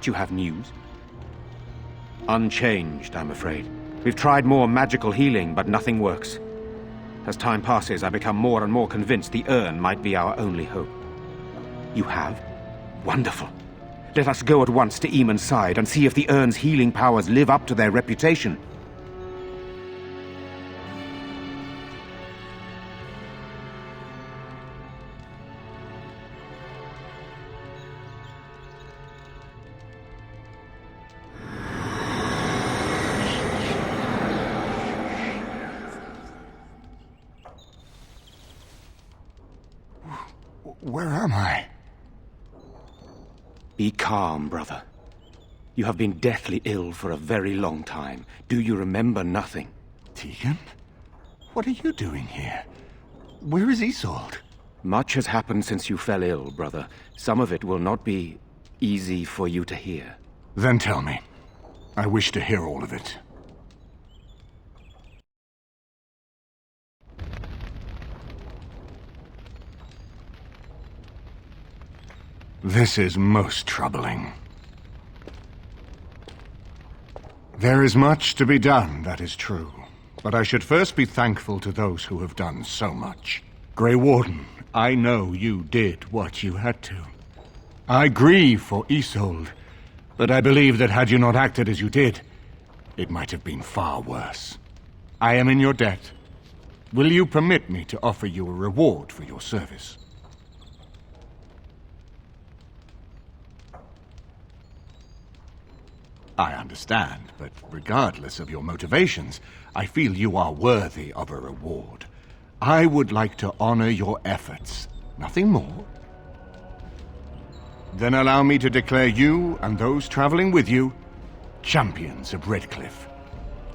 Might you have news? Unchanged, I'm afraid. We've tried more magical healing, but nothing works. As time passes, I become more and more convinced the urn might be our only hope. You have? Wonderful. Let us go at once to Eamon's side and see if the urn's healing powers live up to their reputation. Where am I? Be calm, brother. You have been deathly ill for a very long time. Do you remember nothing? Tegan? What are you doing here? Where is Isolde? Much has happened since you fell ill, brother. Some of it will not be easy for you to hear. Then tell me. I wish to hear all of it. This is most troubling. There is much to be done, that is true. But I should first be thankful to those who have done so much. Grey Warden, I know you did what you had to. I grieve for Isolde, but I believe that had you not acted as you did, it might have been far worse. I am in your debt. Will you permit me to offer you a reward for your service? I understand, but regardless of your motivations, I feel you are worthy of a reward. I would like to honor your efforts, nothing more. Then allow me to declare you and those traveling with you champions of Redcliffe.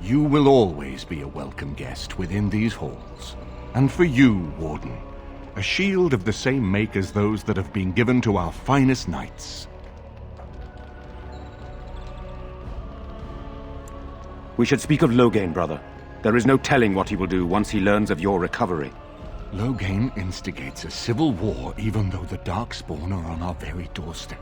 You will always be a welcome guest within these halls. And for you, Warden, a shield of the same make as those that have been given to our finest knights. We should speak of Loghain, brother. There is no telling what he will do once he learns of your recovery. Loghain instigates a civil war even though the Darkspawn are on our very doorstep.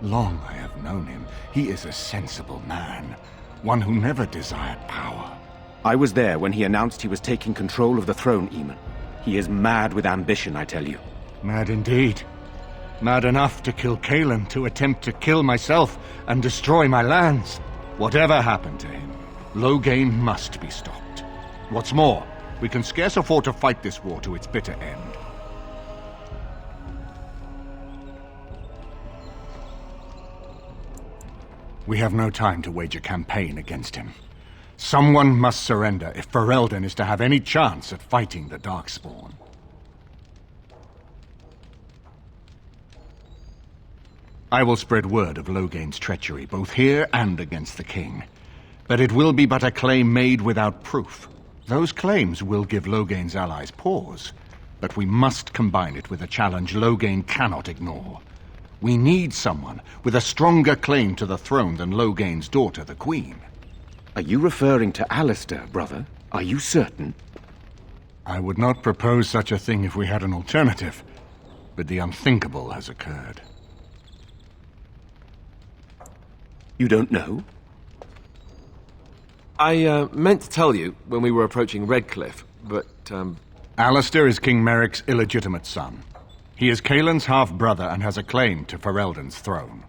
Long I have known him. He is a sensible man, one who never desired power. I was there when he announced he was taking control of the throne, Eamon. He is mad with ambition, I tell you. Mad indeed. Mad enough to kill Caelan, to attempt to kill myself and destroy my lands. Whatever happened to him, Loghain must be stopped. What's more, we can scarce afford to fight this war to its bitter end. We have no time to wage a campaign against him. Someone must surrender if Ferelden is to have any chance at fighting the Darkspawn. I will spread word of Loghain's treachery, both here and against the king. But it will be but a claim made without proof. Those claims will give Loghain's allies pause, but we must combine it with a challenge Loghain cannot ignore. We need someone with a stronger claim to the throne than Loghain's daughter, the Queen. Are you referring to Alistair, brother? Are you certain? I would not propose such a thing if we had an alternative, but the unthinkable has occurred. You don't know? I meant to tell you when we were approaching Redcliffe, but, Alistair is King Merrick's illegitimate son. He is Caelan's half-brother and has a claim to Ferelden's throne.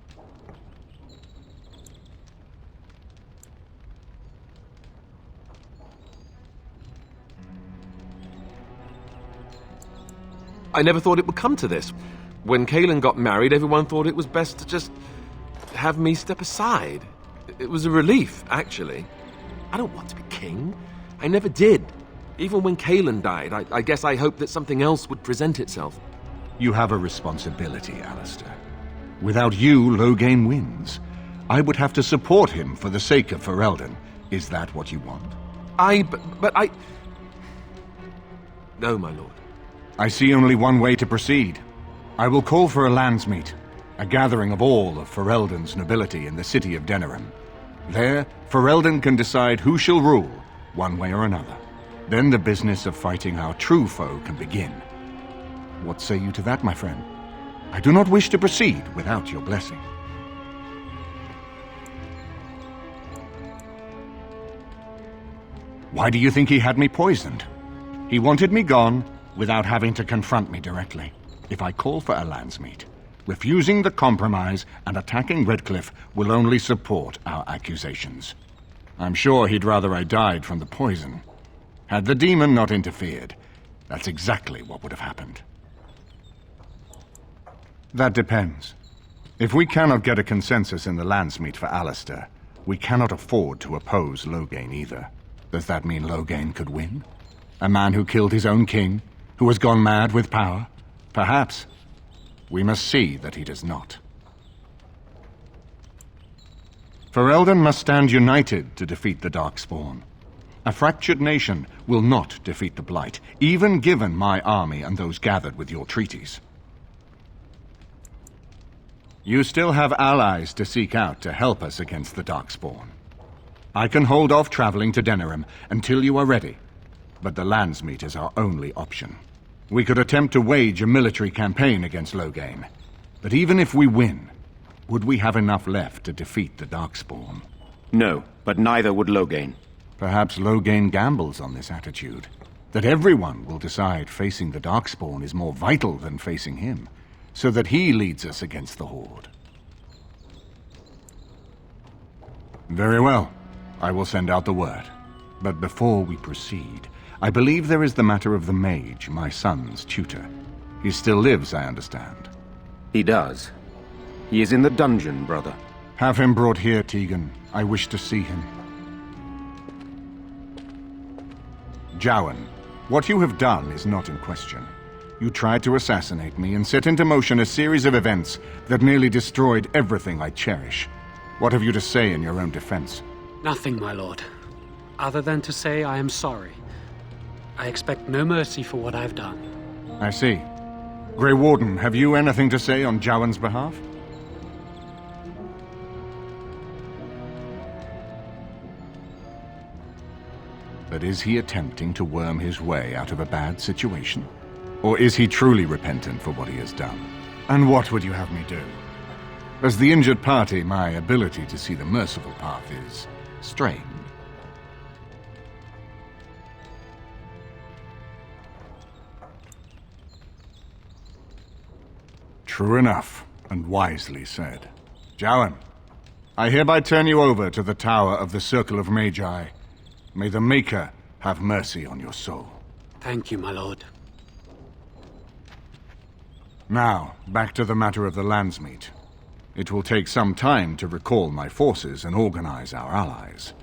I never thought it would come to this. When Caelan got married, everyone thought it was best to just have me step aside. It was a relief, actually. I don't want to be king. I never did. Even when Caelan died, I guess I hoped that something else would present itself. You have a responsibility, Alistair. Without you, Loghain wins. I would have to support him for the sake of Ferelden. Is that what you want? But I... No, my lord. I see only one way to proceed. I will call for a landsmeet, a gathering of all of Ferelden's nobility in the city of Denerim. There, Ferelden can decide who shall rule, one way or another. Then the business of fighting our true foe can begin. What say you to that, my friend? I do not wish to proceed without your blessing. Why do you think he had me poisoned? He wanted me gone without having to confront me directly. If I call for a landsmeet, refusing the compromise and attacking Redcliffe will only support our accusations. I'm sure he'd rather I died from the poison. Had the demon not interfered, that's exactly what would have happened. That depends. If we cannot get a consensus in the landsmeet for Alistair, we cannot afford to oppose Loghain either. Does that mean Loghain could win? A man who killed his own king, who has gone mad with power? Perhaps. We must see that he does not. Ferelden must stand united to defeat the Darkspawn. A fractured nation will not defeat the Blight, even given my army and those gathered with your treaties. You still have allies to seek out to help us against the Darkspawn. I can hold off traveling to Denerim until you are ready, but the landsmeet is our only option. We could attempt to wage a military campaign against Loghain, but even if we win, would we have enough left to defeat the Darkspawn? No, but neither would Loghain. Perhaps Loghain gambles on this attitude, that everyone will decide facing the Darkspawn is more vital than facing him, so that he leads us against the Horde. Very well. I will send out the word. But before we proceed, I believe there is the matter of the mage, my son's tutor. He still lives, I understand. He does. He is in the dungeon, brother. Have him brought here, Tegan. I wish to see him. Jowan, what you have done is not in question. You tried to assassinate me and set into motion a series of events that nearly destroyed everything I cherish. What have you to say in your own defense? Nothing, my lord. Other than to say I am sorry. I expect no mercy for what I've done. I see. Grey Warden, have you anything to say on Jowan's behalf? But is he attempting to worm his way out of a bad situation? Or is he truly repentant for what he has done? And what would you have me do? As the injured party, my ability to see the merciful path is strained. True enough, and wisely said. Jowan, I hereby turn you over to the Tower of the Circle of Magi. May the Maker have mercy on your soul. Thank you, my lord. Now, back to the matter of the landsmeet. It will take some time to recall my forces and organize our allies.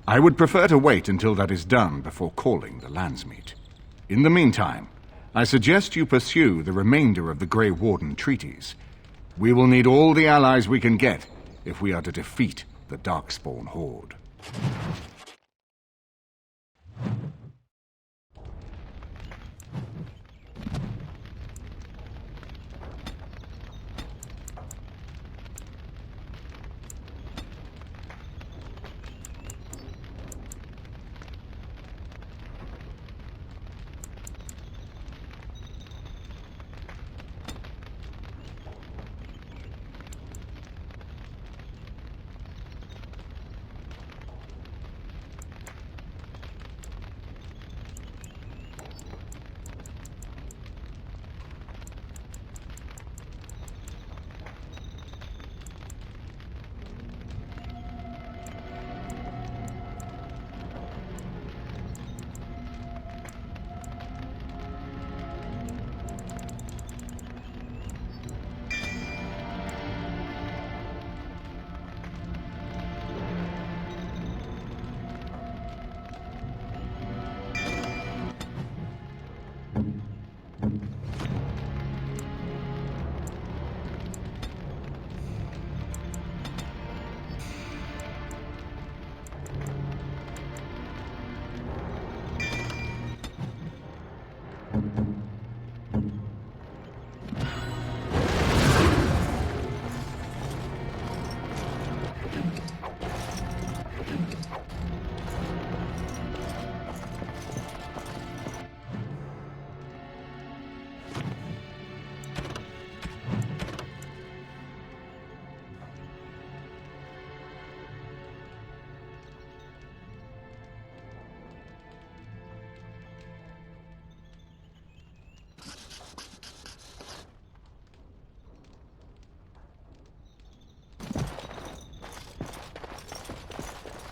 I would prefer to wait until that is done before calling the landsmeet. In the meantime, I suggest you pursue the remainder of the Grey Warden treaties. We will need all the allies we can get if we are to defeat the Darkspawn Horde.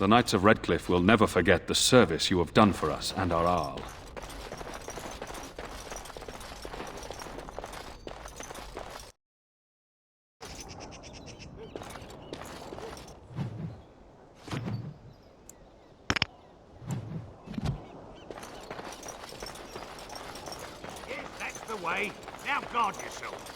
the Knights of Redcliffe will never forget the service you have done for us and our Arl. Yes, that's the way. Now guard yourself.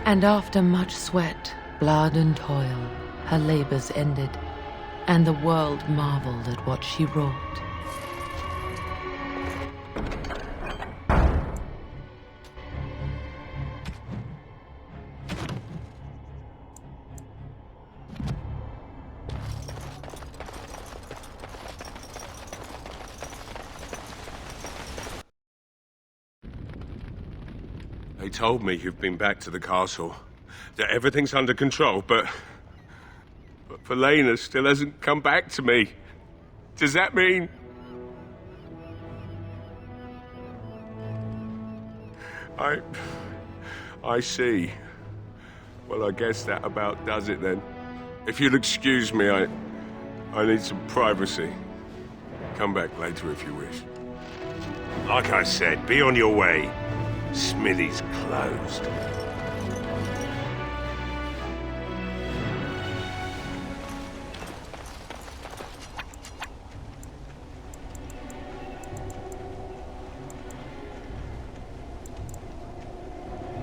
And after much sweat, blood and toil, her labors ended, and the world marveled at what she wrought. They told me you've been back to the castle, that everything's under control, but Felena still hasn't come back to me. Does that mean... I see. Well, I guess that about does it then. If you'll excuse me, I need some privacy. Come back later if you wish. Like I said, be on your way. Smithy's closed.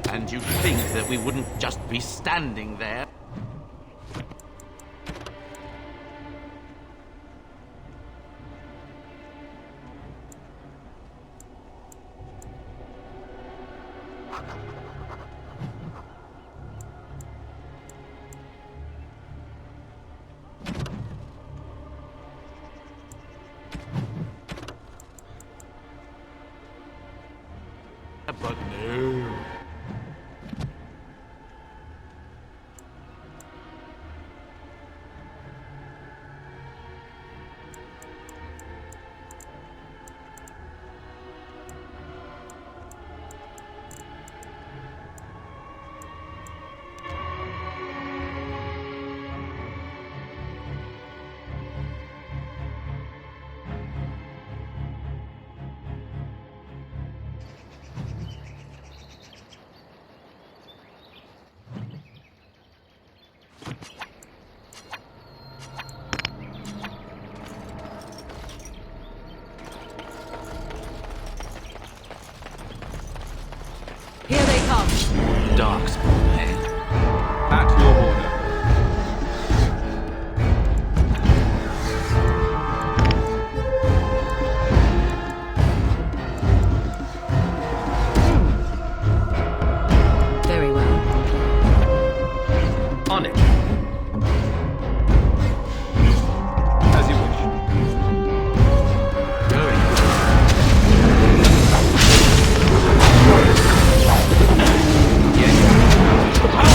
And you'd think that we wouldn't just be standing there? But no. Here they come. Darkspawn, hey? At your order. Very well. On it. As you wish. Going. Yes.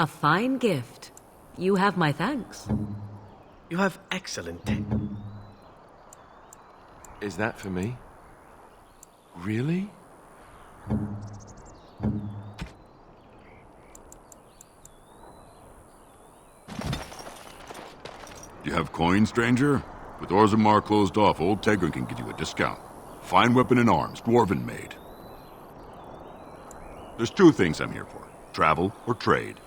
A fine gift. You have my thanks. You have excellent taste. Is that for me? Really? Do you have coin, stranger? With Orzammar closed off, old Tigran can get you a discount. Fine weapon and arms, dwarven made. There's two things I'm here for. Travel or trade.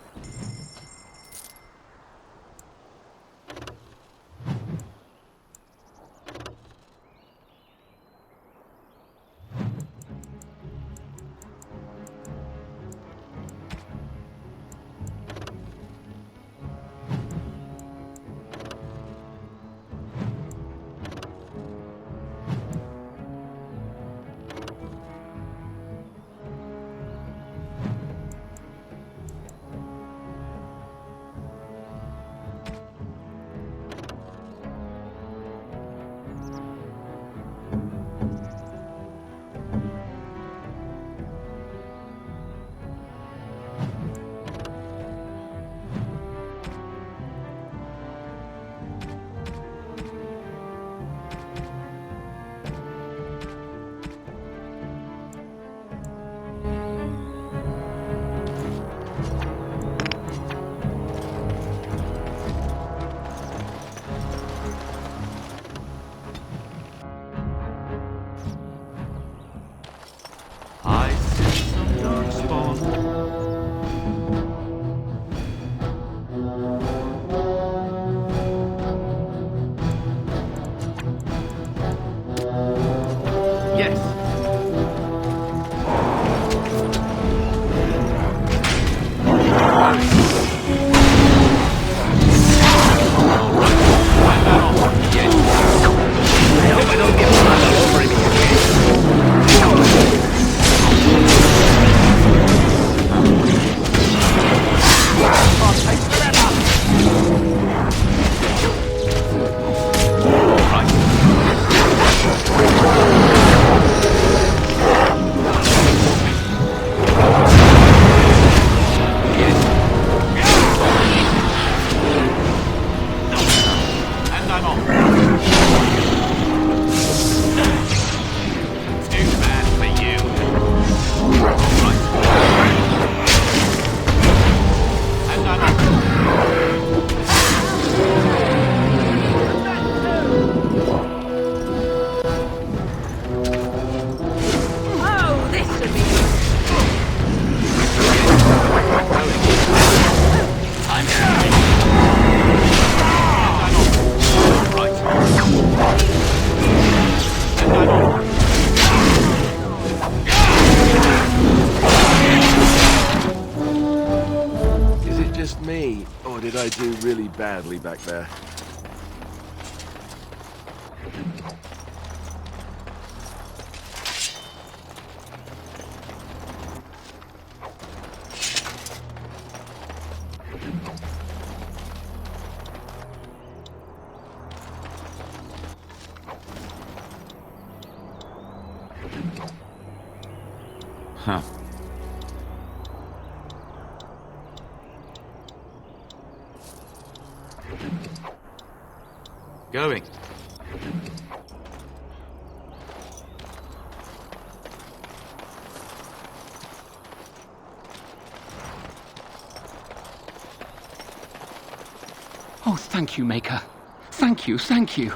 did I do really badly back there? Huh. Going. Oh, thank you, Maker. Thank you, thank you.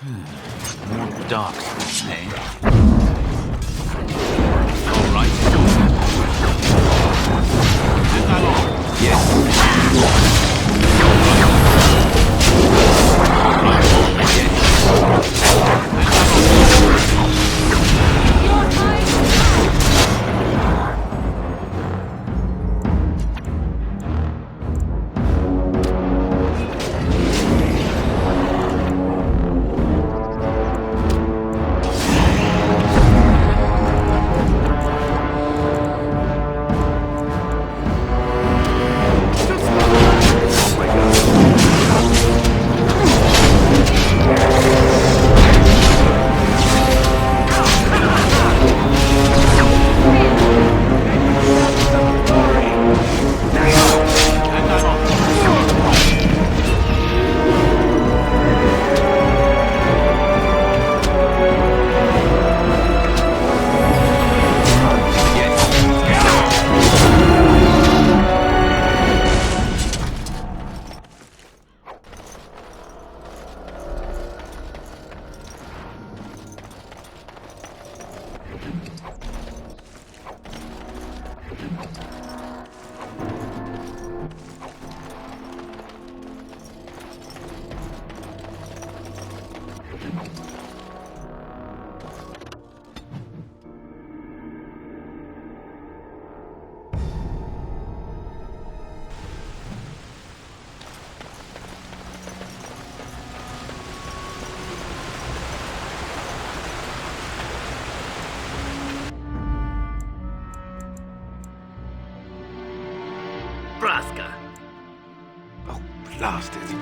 More dark stuff, eh? All right. Is that all? Yes. Oh, blast it.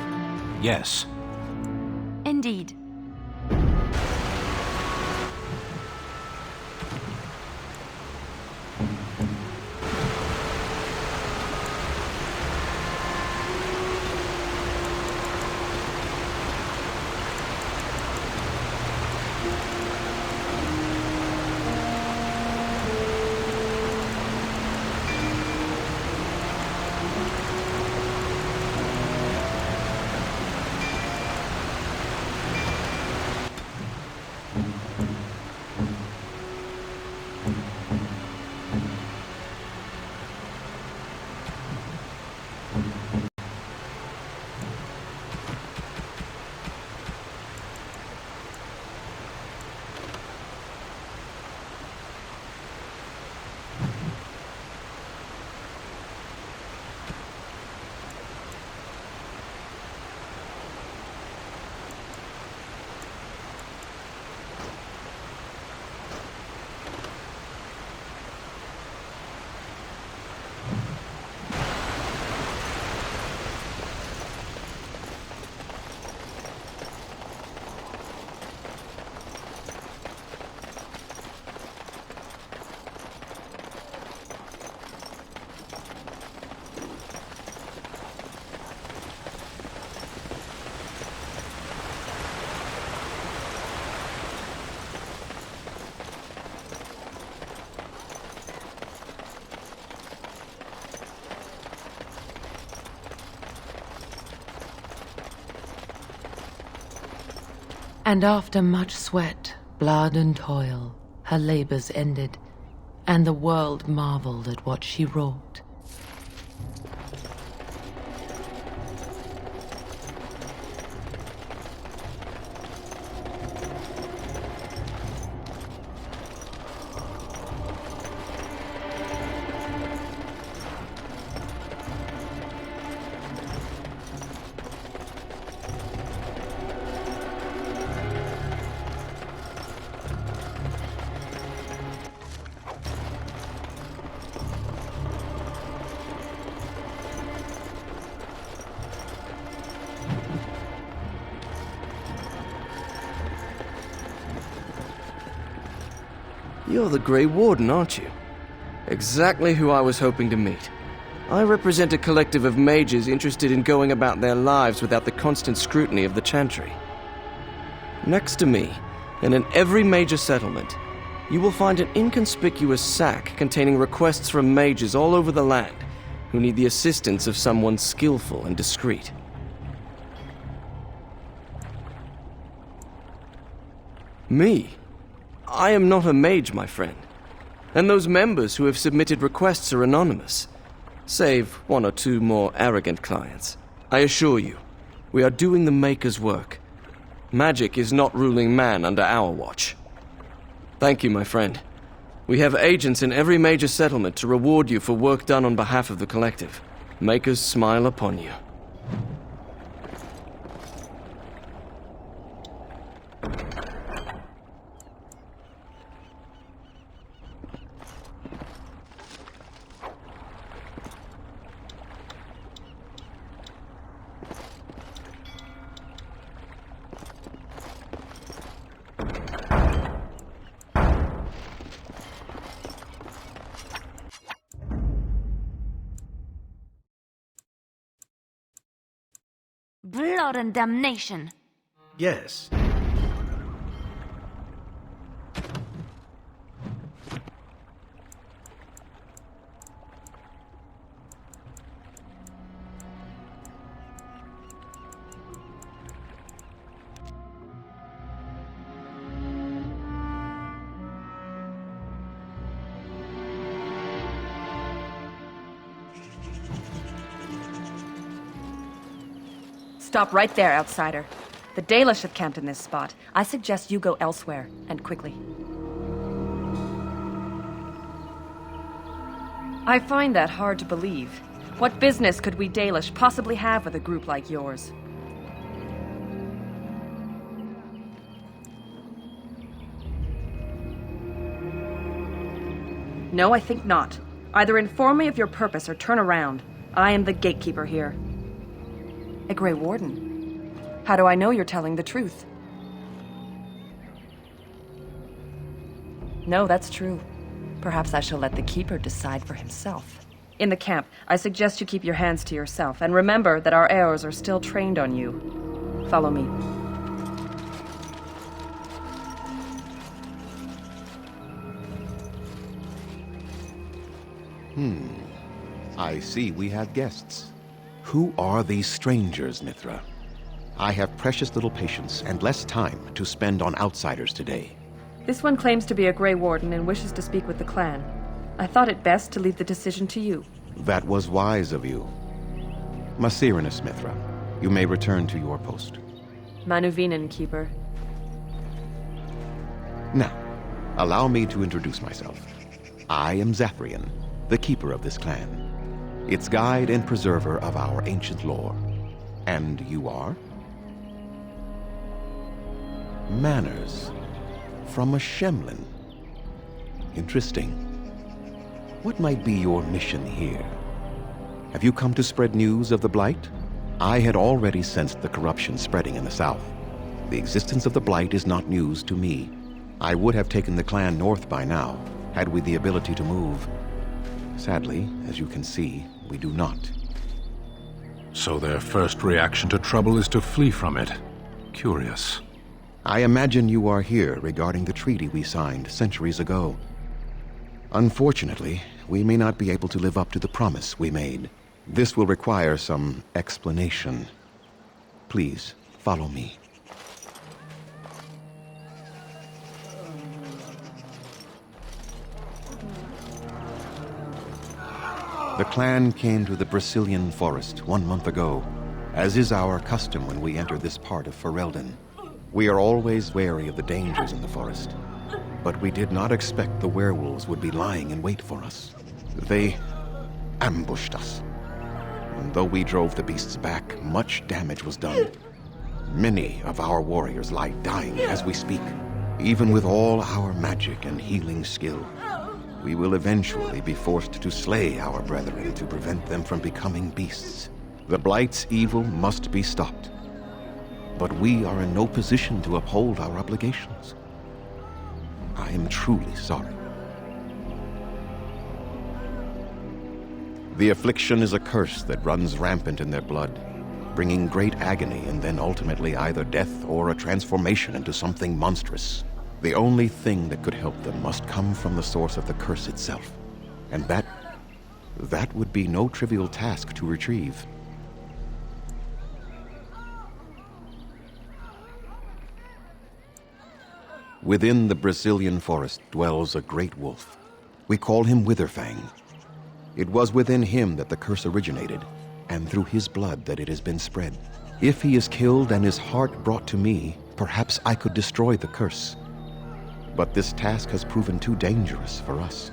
Yes. Indeed. And after much sweat, blood and toil, her labors ended, and the world marveled at what she wrought. You're the Grey Warden, aren't you? Exactly who I was hoping to meet. I represent a collective of mages interested in going about their lives without the constant scrutiny of the Chantry. Next to me, and in every major settlement, you will find an inconspicuous sack containing requests from mages all over the land who need the assistance of someone skillful and discreet. Me? I am not a mage, my friend. And those members who have submitted requests are anonymous, save one or two more arrogant clients. I assure you, we are doing the Maker's work. Magic is not ruling man under our watch. Thank you, my friend. We have agents in every major settlement to reward you for work done on behalf of the collective. Makers smile upon you. Blood and damnation. Yes. Stop right there, outsider. The Dalish have camped in this spot. I suggest you go elsewhere, and quickly. I find that hard to believe. What business could we Dalish possibly have with a group like yours? No, I think not. Either inform me of your purpose or turn around. I am the gatekeeper here. A Grey Warden? How do I know you're telling the truth? No, that's true. Perhaps I shall let the Keeper decide for himself. In the camp, I suggest you keep your hands to yourself, and remember that our heirs are still trained on you. Follow me. I see we have guests. Who are these strangers, Mithra? I have precious little patience and less time to spend on outsiders today. This one claims to be a Grey Warden and wishes to speak with the clan. I thought it best to leave the decision to you. That was wise of you. Maserenus, Mithra, you may return to your post. Manuvinen, Keeper. Now, allow me to introduce myself. I am Zathrian, the keeper of this clan, its guide and preserver of our ancient lore. And you are? Manners. From a Shemlin. Interesting. What might be your mission here? Have you come to spread news of the Blight? I had already sensed the corruption spreading in the south. The existence of the Blight is not news to me. I would have taken the clan north by now, had we the ability to move. Sadly, as you can see, we do not. So their first reaction to trouble is to flee from it. Curious. I imagine you are here regarding the treaty we signed centuries ago. Unfortunately, we may not be able to live up to the promise we made. This will require some explanation. Please, follow me. The clan came to the Brazilian forest 1 month ago, as is our custom when we enter this part of Ferelden. We are always wary of the dangers in the forest, but we did not expect the werewolves would be lying in wait for us. They ambushed us. And though we drove the beasts back, much damage was done. Many of our warriors lie dying as we speak. Even with all our magic and healing skill, we will eventually be forced to slay our brethren to prevent them from becoming beasts. The Blight's evil must be stopped. But we are in no position to uphold our obligations. I am truly sorry. The affliction is a curse that runs rampant in their blood, bringing great agony and then ultimately either death or a transformation into something monstrous. The only thing that could help them must come from the source of the curse itself. And that would be no trivial task to retrieve. Within the Brazilian forest dwells a great wolf. We call him Witherfang. It was within him that the curse originated, and through his blood that it has been spread. If he is killed and his heart brought to me, perhaps I could destroy the curse. But this task has proven too dangerous for us.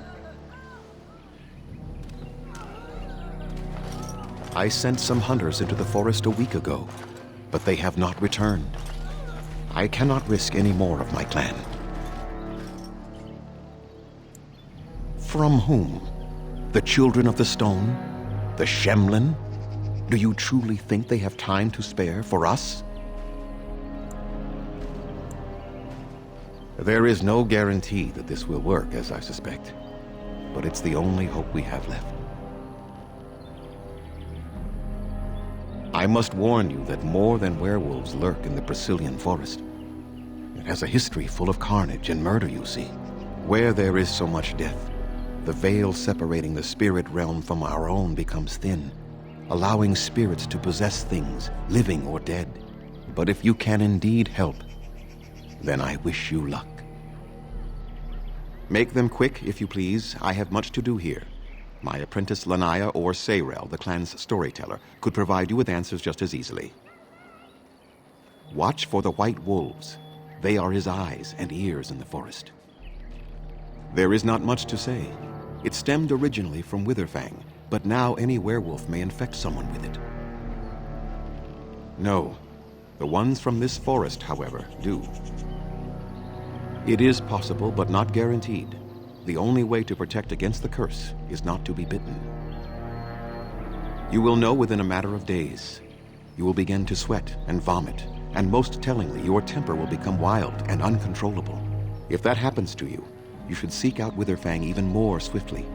I sent some hunters into the forest a week ago, but they have not returned. I cannot risk any more of my clan. From whom? The children of the stone? The Shemlin? Do you truly think they have time to spare for us? There is no guarantee that this will work, as I suspect, but it's the only hope we have left. I must warn you that more than werewolves lurk in the Brazilian forest. It has a history full of carnage and murder, you see. Where there is so much death, the veil separating the spirit realm from our own becomes thin, allowing spirits to possess things, living or dead. But if you can indeed help, then I wish you luck. Make them quick, if you please. I have much to do here. My apprentice Lanaya or Sayrel, the clan's storyteller, could provide you with answers just as easily. Watch for the white wolves. They are his eyes and ears in the forest. There is not much to say. It stemmed originally from Witherfang, but now any werewolf may infect someone with it. No, the ones from this forest, however, do. It is possible, but not guaranteed. The only way to protect against the curse is not to be bitten. You will know within a matter of days. You will begin to sweat and vomit, and most tellingly, your temper will become wild and uncontrollable. If that happens to you, you should seek out Witherfang even more swiftly.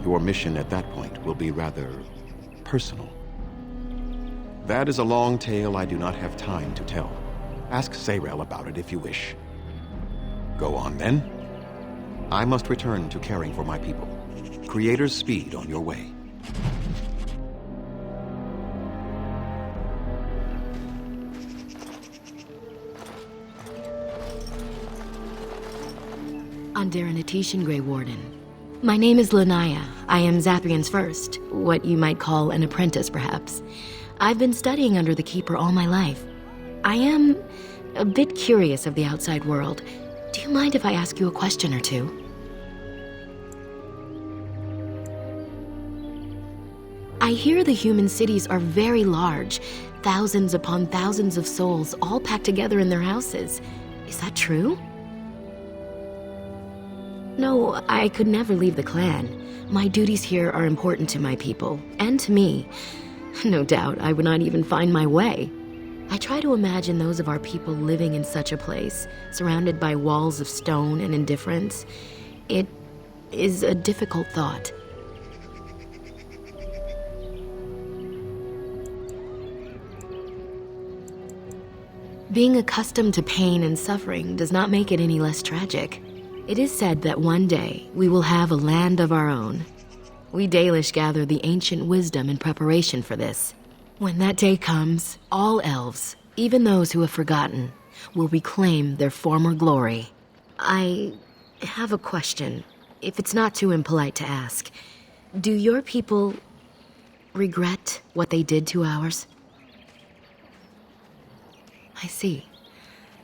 Your mission at that point will be rather personal. That is a long tale I do not have time to tell. Ask Sayrel about it if you wish. Go on then. I must return to caring for my people. Creator's speed on your way. Underanitation, Grey Warden. My name is Lanaya. I am Zathrian's first, what you might call an apprentice, perhaps. I've been studying under the Keeper all my life. I am a bit curious of the outside world. Do you mind if I ask you a question or two? I hear the human cities are very large, thousands upon thousands of souls all packed together in their houses. Is that true? No, I could never leave the clan. My duties here are important to my people, and to me. No doubt, I would not even find my way. I try to imagine those of our people living in such a place, surrounded by walls of stone and indifference. It is a difficult thought. Being accustomed to pain and suffering does not make it any less tragic. It is said that one day we will have a land of our own. We Dalish gather the ancient wisdom in preparation for this. When that day comes, all elves, even those who have forgotten, will reclaim their former glory. I have a question, if it's not too impolite to ask. Do your people regret what they did to ours? I see.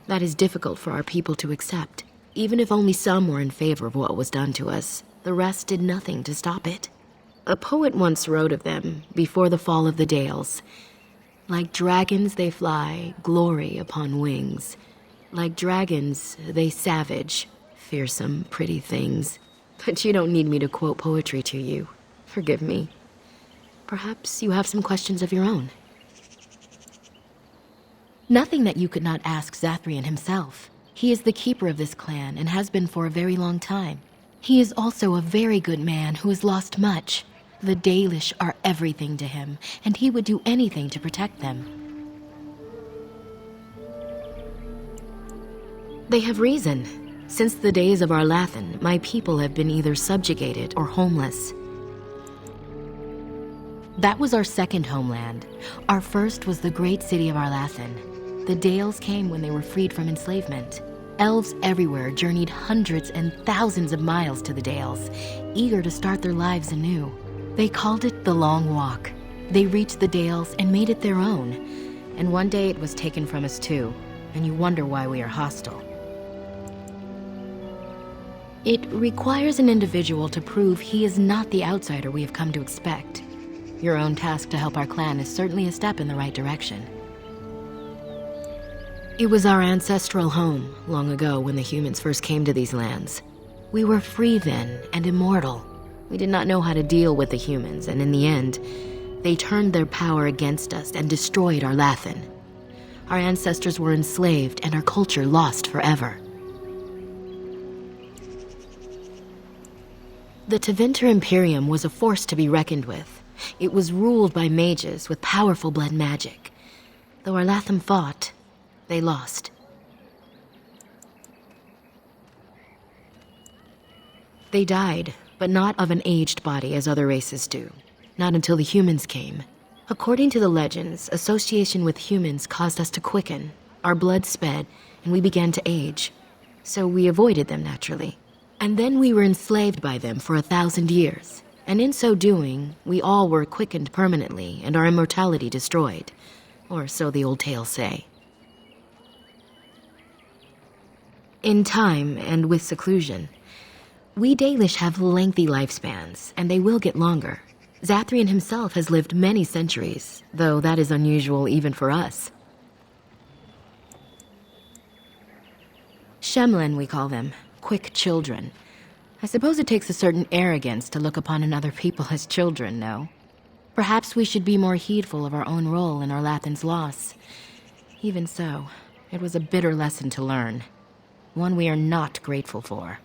That is difficult for our people to accept. Even if only some were in favor of what was done to us, the rest did nothing to stop it. A poet once wrote of them, before the fall of the Dales. Like dragons they fly, glory upon wings. Like dragons, they savage, fearsome, pretty things. But you don't need me to quote poetry to you. Forgive me. Perhaps you have some questions of your own. Nothing that you could not ask Zathrian himself. He is the keeper of this clan and has been for a very long time. He is also a very good man who has lost much. The Dalish are everything to him, and he would do anything to protect them. They have reason. Since the days of Arlathan, my people have been either subjugated or homeless. That was our second homeland. Our first was the great city of Arlathan. The Dales came when they were freed from enslavement. Elves everywhere journeyed hundreds and thousands of miles to the Dales, eager to start their lives anew. They called it the Long Walk. They reached the Dales and made it their own. And one day it was taken from us too, and you wonder why we are hostile. It requires an individual to prove he is not the outsider we have come to expect. Your own task to help our clan is certainly a step in the right direction. It was our ancestral home, long ago when the humans first came to these lands. We were free then, and immortal. We did not know how to deal with the humans, and in the end, they turned their power against us and destroyed Arlathan. Our ancestors were enslaved, and our culture lost forever. The Tevinter Imperium was a force to be reckoned with. It was ruled by mages with powerful blood magic. Though Arlathan fought, they lost. They died, but not of an aged body as other races do. Not until the humans came. According to the legends, association with humans caused us to quicken. Our blood sped, and we began to age. So we avoided them naturally. And then we were enslaved by them for 1,000 years. And in so doing, we all were quickened permanently and our immortality destroyed. Or so the old tales say. In time, and with seclusion, we Dalish have lengthy lifespans, and they will get longer. Zathrian himself has lived many centuries, though that is unusual even for us. Shemlen, we call them. Quick children. I suppose it takes a certain arrogance to look upon another people as children, no? Perhaps we should be more heedful of our own role in Arlathan's loss. Even so, it was a bitter lesson to learn. One we are not grateful for.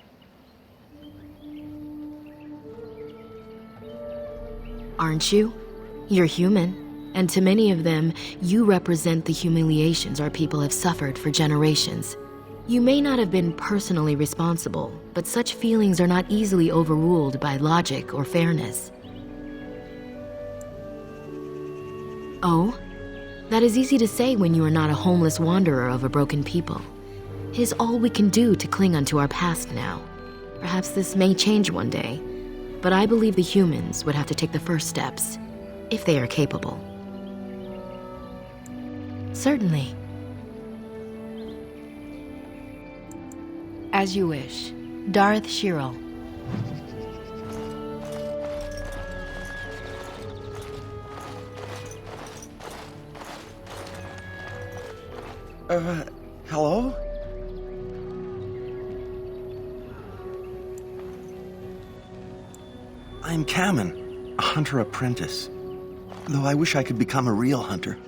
Aren't you? You're human, and to many of them, you represent the humiliations our people have suffered for generations. You may not have been personally responsible, but such feelings are not easily overruled by logic or fairness. Oh? That is easy to say when you are not a homeless wanderer of a broken people. It is all we can do to cling unto our past now. Perhaps this may change one day, but I believe the humans would have to take the first steps, if they are capable. Certainly. As you wish. Darth Shirel. Hello? I'm Kamen, a hunter apprentice. Though I wish I could become a real hunter.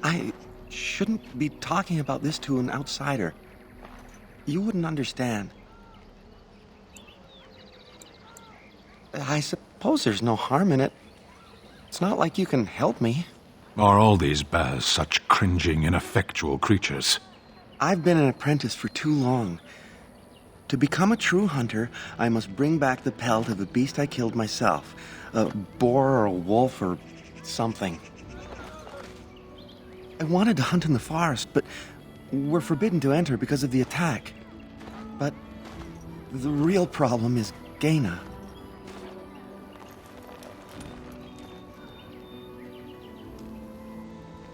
I shouldn't be talking about this to an outsider. You wouldn't understand. I suppose there's no harm in it. It's not like you can help me. Are all these Baz such cringing, ineffectual creatures? I've been an apprentice for too long. To become a true hunter, I must bring back the pelt of a beast I killed myself. A boar or a wolf or something. I wanted to hunt in the forest, but we're forbidden to enter because of the attack. But the real problem is Gaina.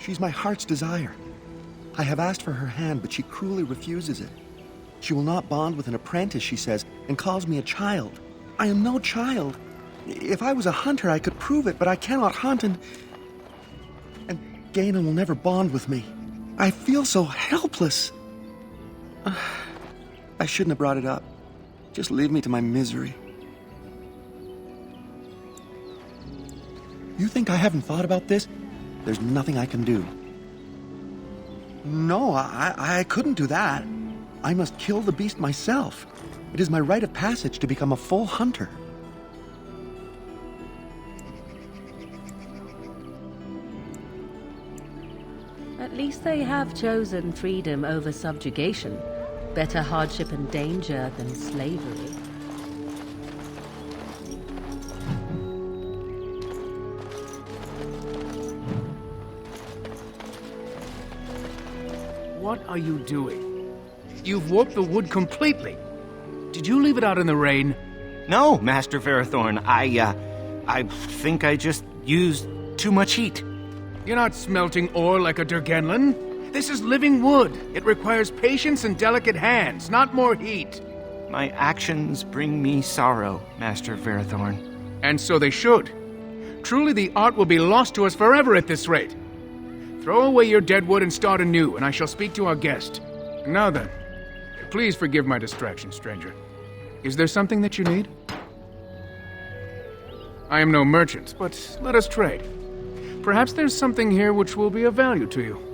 She's my heart's desire. I have asked for her hand, but she cruelly refuses it. She will not bond with an apprentice, she says, and calls me a child. I am no child. If I was a hunter, I could prove it, but I cannot hunt, and Ģeīna will never bond with me. I feel so helpless. I shouldn't have brought it up. Just leave me to my misery. You think I haven't thought about this? There's nothing I can do. No, I couldn't do that. I must kill the beast myself. It is my rite of passage to become a full hunter. At least they have chosen freedom over subjugation. Better hardship and danger than slavery. What are you doing? You've warped the wood completely. Did you leave it out in the rain? No, Master Verathorn. I think I just used too much heat. You're not smelting ore like a Durgenlin. This is living wood. It requires patience and delicate hands, not more heat. My actions bring me sorrow, Master Verathorn. And so they should. Truly the art will be lost to us forever at this rate. Throw away your dead wood and start anew, and I shall speak to our guest. Now then, please forgive my distraction, stranger. Is there something that you need? I am no merchant, but let us trade. Perhaps there's something here which will be of value to you.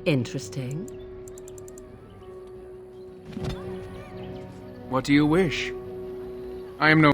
Interesting. What do you wish? I am no...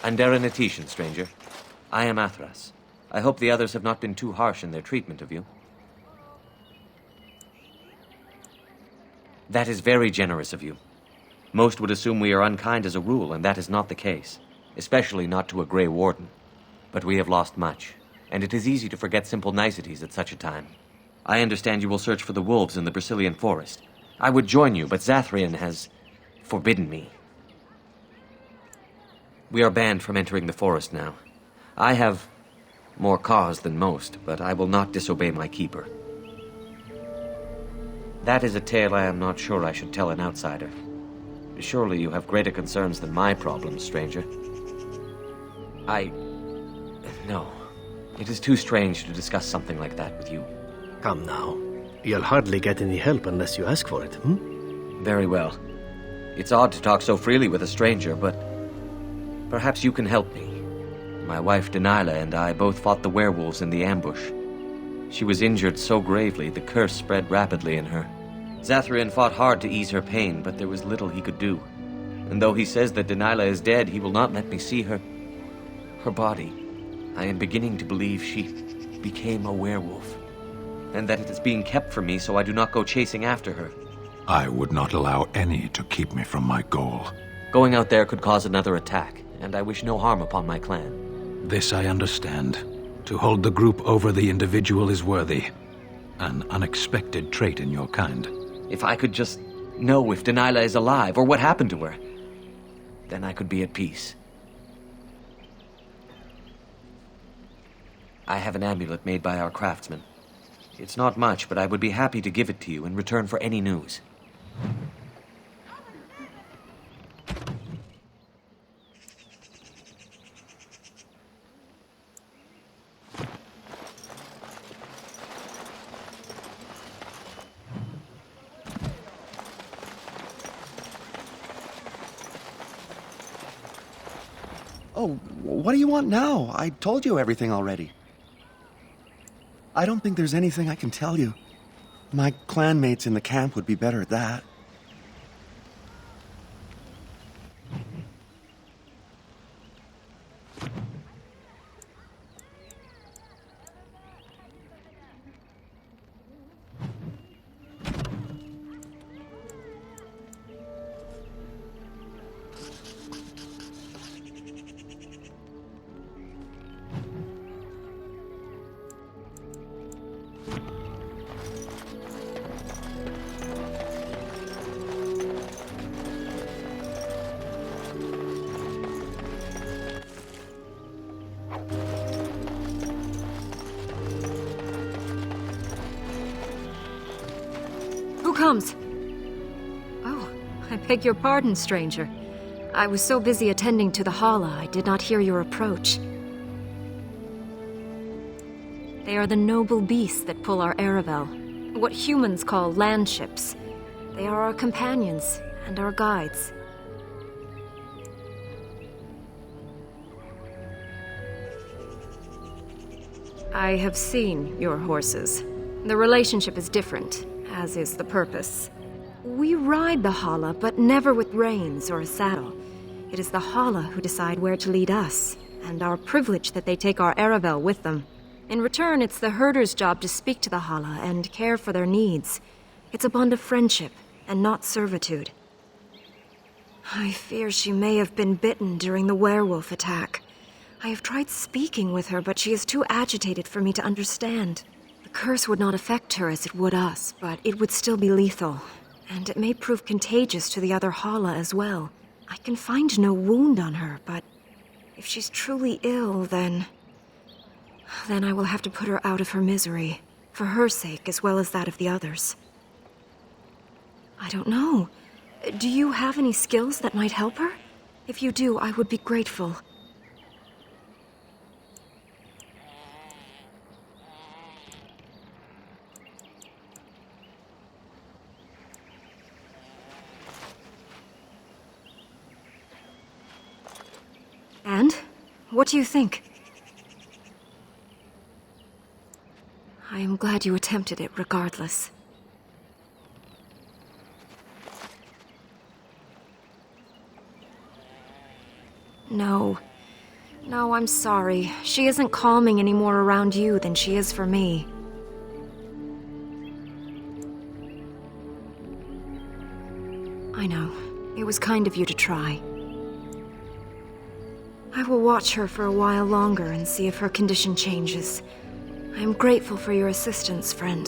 Anderanetitian, stranger. I am Athras. I hope the others have not been too harsh in their treatment of you. That is very generous of you. Most would assume we are unkind as a rule, and that is not the case. Especially not to a Grey Warden. But we have lost much, and it is easy to forget simple niceties at such a time. I understand you will search for the wolves in the Brazilian forest. I would join you, but Zathrian has forbidden me. We are banned from entering the forest now. I have more cause than most, but I will not disobey my keeper. That is a tale I am not sure I should tell an outsider. Surely you have greater concerns than my problems, stranger. No. It is too strange to discuss something like that with you. Come now. You'll hardly get any help unless you ask for it, Very well. It's odd to talk so freely with a stranger, but perhaps you can help me. My wife Delilah and I both fought the werewolves in the ambush. She was injured so gravely, the curse spread rapidly in her. Zathrian fought hard to ease her pain, but there was little he could do. And though he says that Delilah is dead, he will not let me see her body. I am beginning to believe she became a werewolf, and that it is being kept from me so I do not go chasing after her. I would not allow any to keep me from my goal. Going out there could cause another attack, and I wish no harm upon my clan. This I understand. To hold the group over the individual is worthy. An unexpected trait in your kind. If I could just know if Delilah is alive, or what happened to her, then I could be at peace. I have an amulet made by our craftsman. It's not much, but I would be happy to give it to you in return for any news. Oh, what do you want now? I told you everything already. I don't think there's anything I can tell you. My clanmates in the camp would be better at that. Comes. Oh, I beg your pardon, stranger. I was so busy attending to the Hala, I did not hear your approach. They are the noble beasts that pull our Aravel, what humans call land ships. They are our companions and our guides. I have seen your horses. The relationship is different, as is the purpose. We ride the Hala, but never with reins or a saddle. It is the Hala who decide where to lead us, and our privilege that they take our Aravel with them. In return, it's the herder's job to speak to the Hala and care for their needs. It's a bond of friendship, and not servitude. I fear she may have been bitten during the werewolf attack. I have tried speaking with her, but she is too agitated for me to understand. The curse would not affect her as it would us, but it would still be lethal. And it may prove contagious to the other Hala as well. I can find no wound on her, but if she's truly ill, then I will have to put her out of her misery, for her sake as well as that of the others. I don't know. Do you have any skills that might help her? If you do, I would be grateful. And? What do you think? I am glad you attempted it regardless. No. No, I'm sorry. She isn't calming any more around you than she is for me. I know. It was kind of you to try. I will watch her for a while longer and see if her condition changes. I am grateful for your assistance, friend.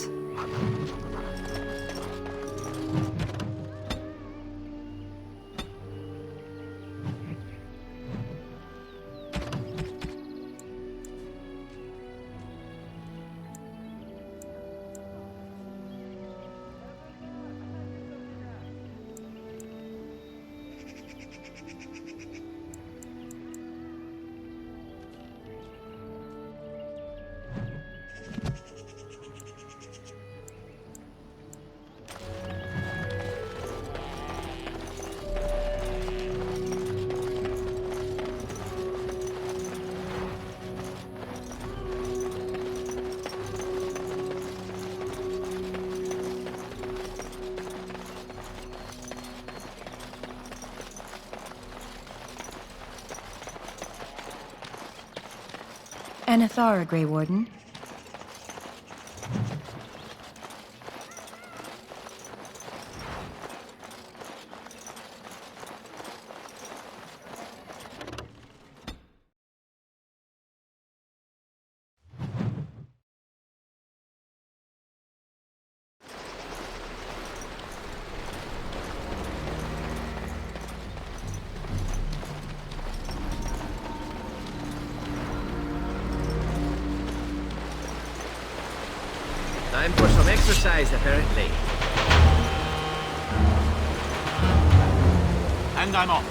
Anathara, Grey Warden. Time for some exercise, apparently. And I'm off.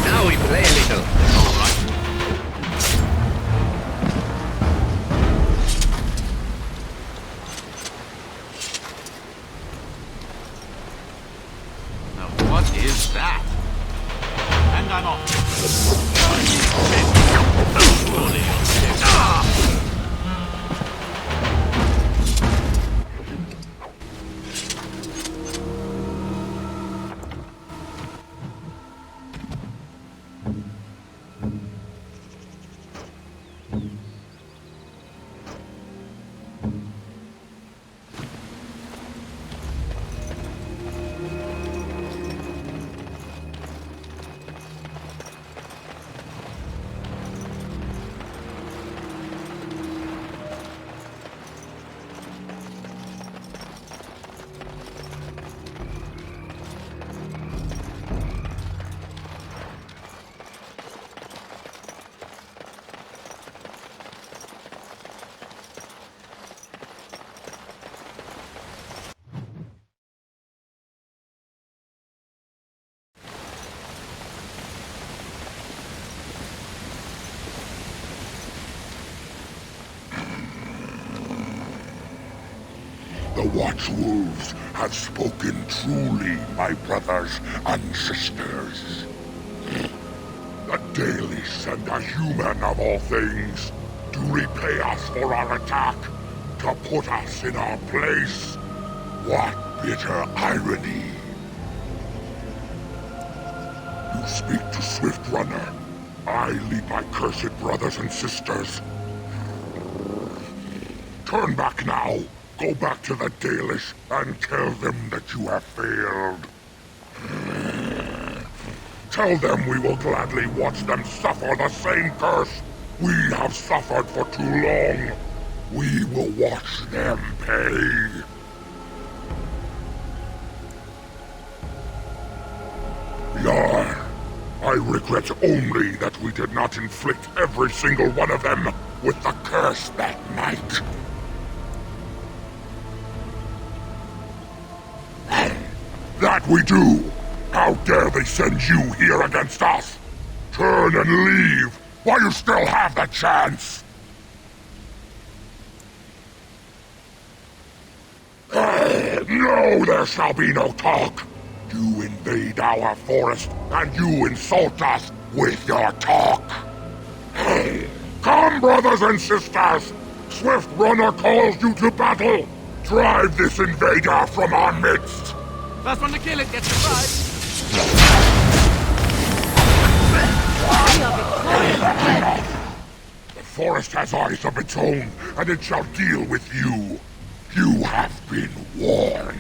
Now we play a little. All right. Is that? And I'm off. The Watchwolves have spoken truly, my brothers and sisters. The Dailies and the human of all things to repay us for our attack, to put us in our place. What bitter irony. You speak to Swift Runner. I lead my cursed brothers and sisters. Turn back now, Go back to the Dalish and tell them that you have failed. Tell them we will gladly watch them suffer the same curse we have suffered for too long. We will watch them pay. Yar, I regret only that we did not inflict every single one of them with the curse that night. That we do! How dare they send you here against us? Turn and leave while you still have the chance! No, there shall be no talk! You invade our forest, and you insult us with your talk! Come, brothers and sisters! Swift Runner calls you to battle! Drive this invader from our midst! First one to kill it gets the prize! The forest has eyes of its own, and it shall deal with you. You have been warned.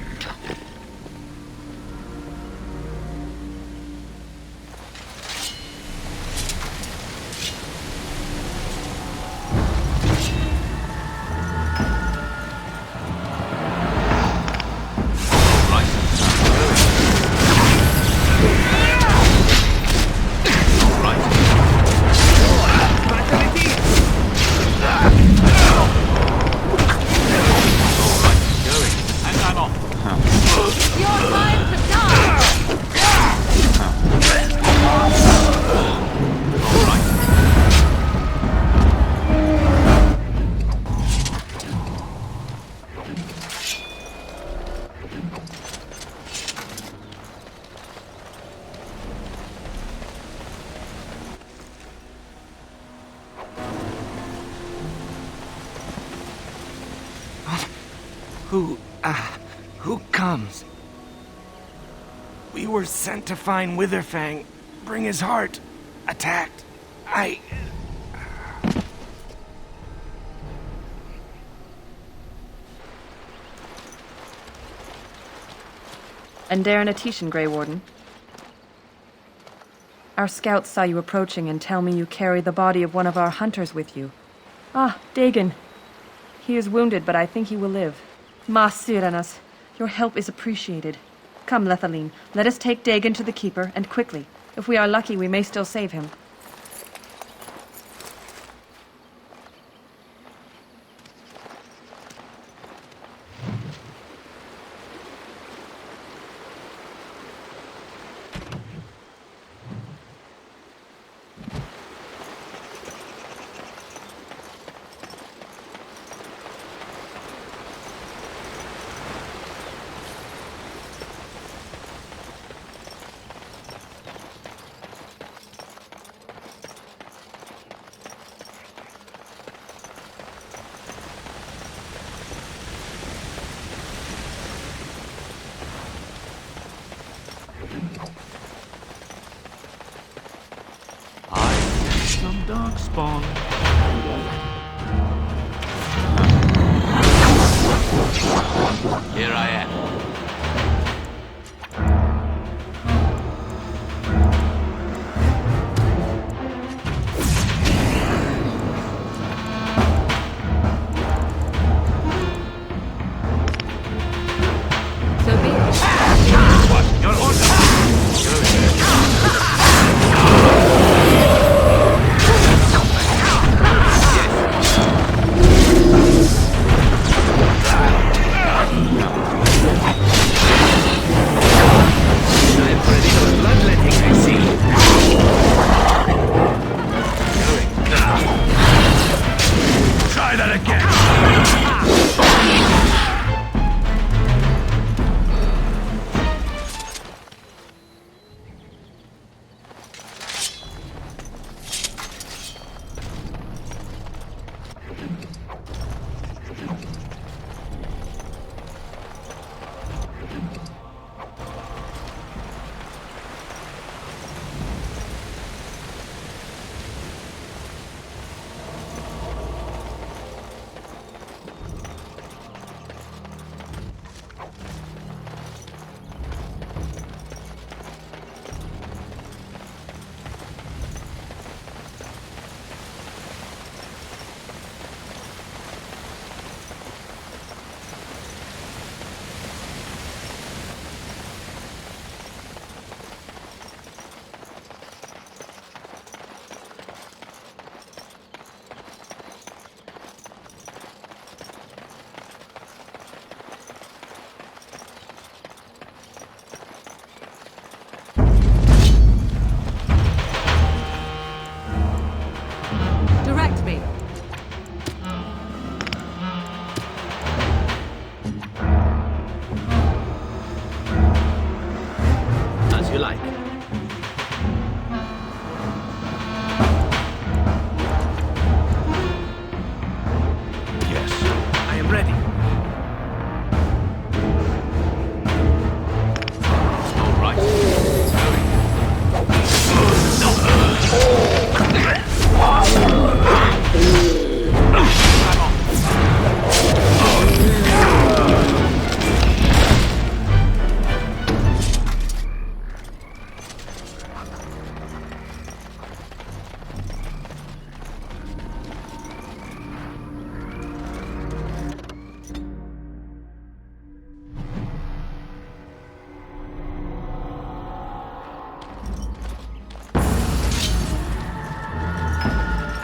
Who comes? We were sent to find Witherfang. Bring his heart. Attacked. ᴘᴜᴇᴅᴇᴱ, Grey Warden. Our scouts saw you approaching and tell me you carry the body of one of our hunters with you. Ah, Dagon. He is wounded, but I think he will live. ᴄᴜᴜᴜᴜ, your help is appreciated. Come, ⴳ let us take Dagon to the Keeper, and quickly. If we are lucky, we may still save him. Some dark spawn. Here I am. I'm ready. All right.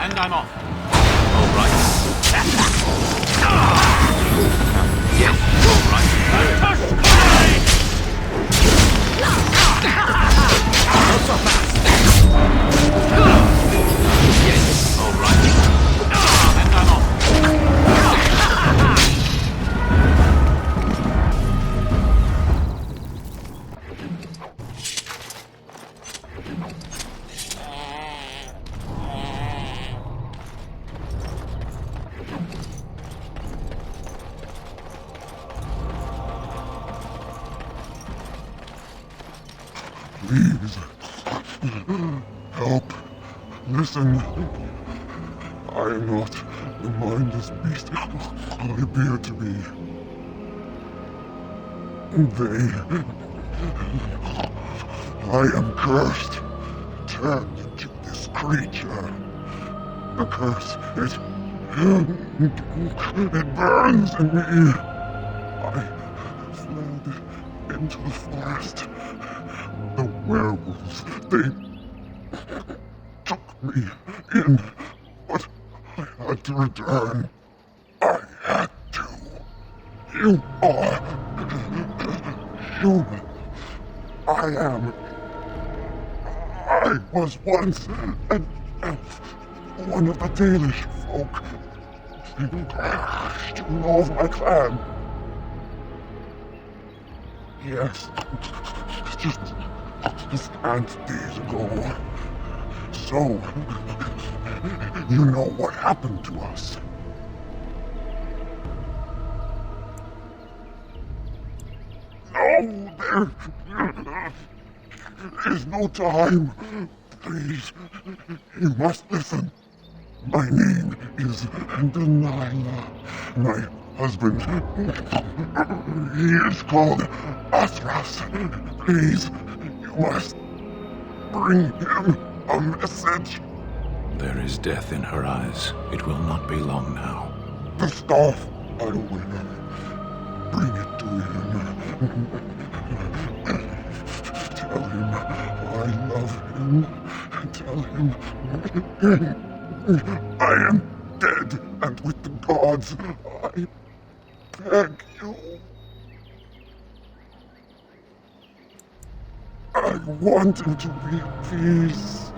And I'm off. All right. Yes, all right. Not so fast. Yes, all right. And I'm off. Please, help. Listen. I am not the mindless beast I appear to be. I am cursed, turned into this creature. The curse, it burns in me. I fled into the forest. The werewolves, they took me in, but I had to return. I had to. You are human. I was once an elf, one of the Dalish folk. You know of my clan? Yes. Just days ago. So, you know what happened to us. No, there is no time. Please, you must listen. My name is Delilah. My husband, he is called Athras. Please, you must bring him a message. There is death in her eyes. It will not be long now. The staff I wear. Bring it to him. Tell him I love him. Tell him I am dead, and with the gods, I beg you. I want him to be at peace.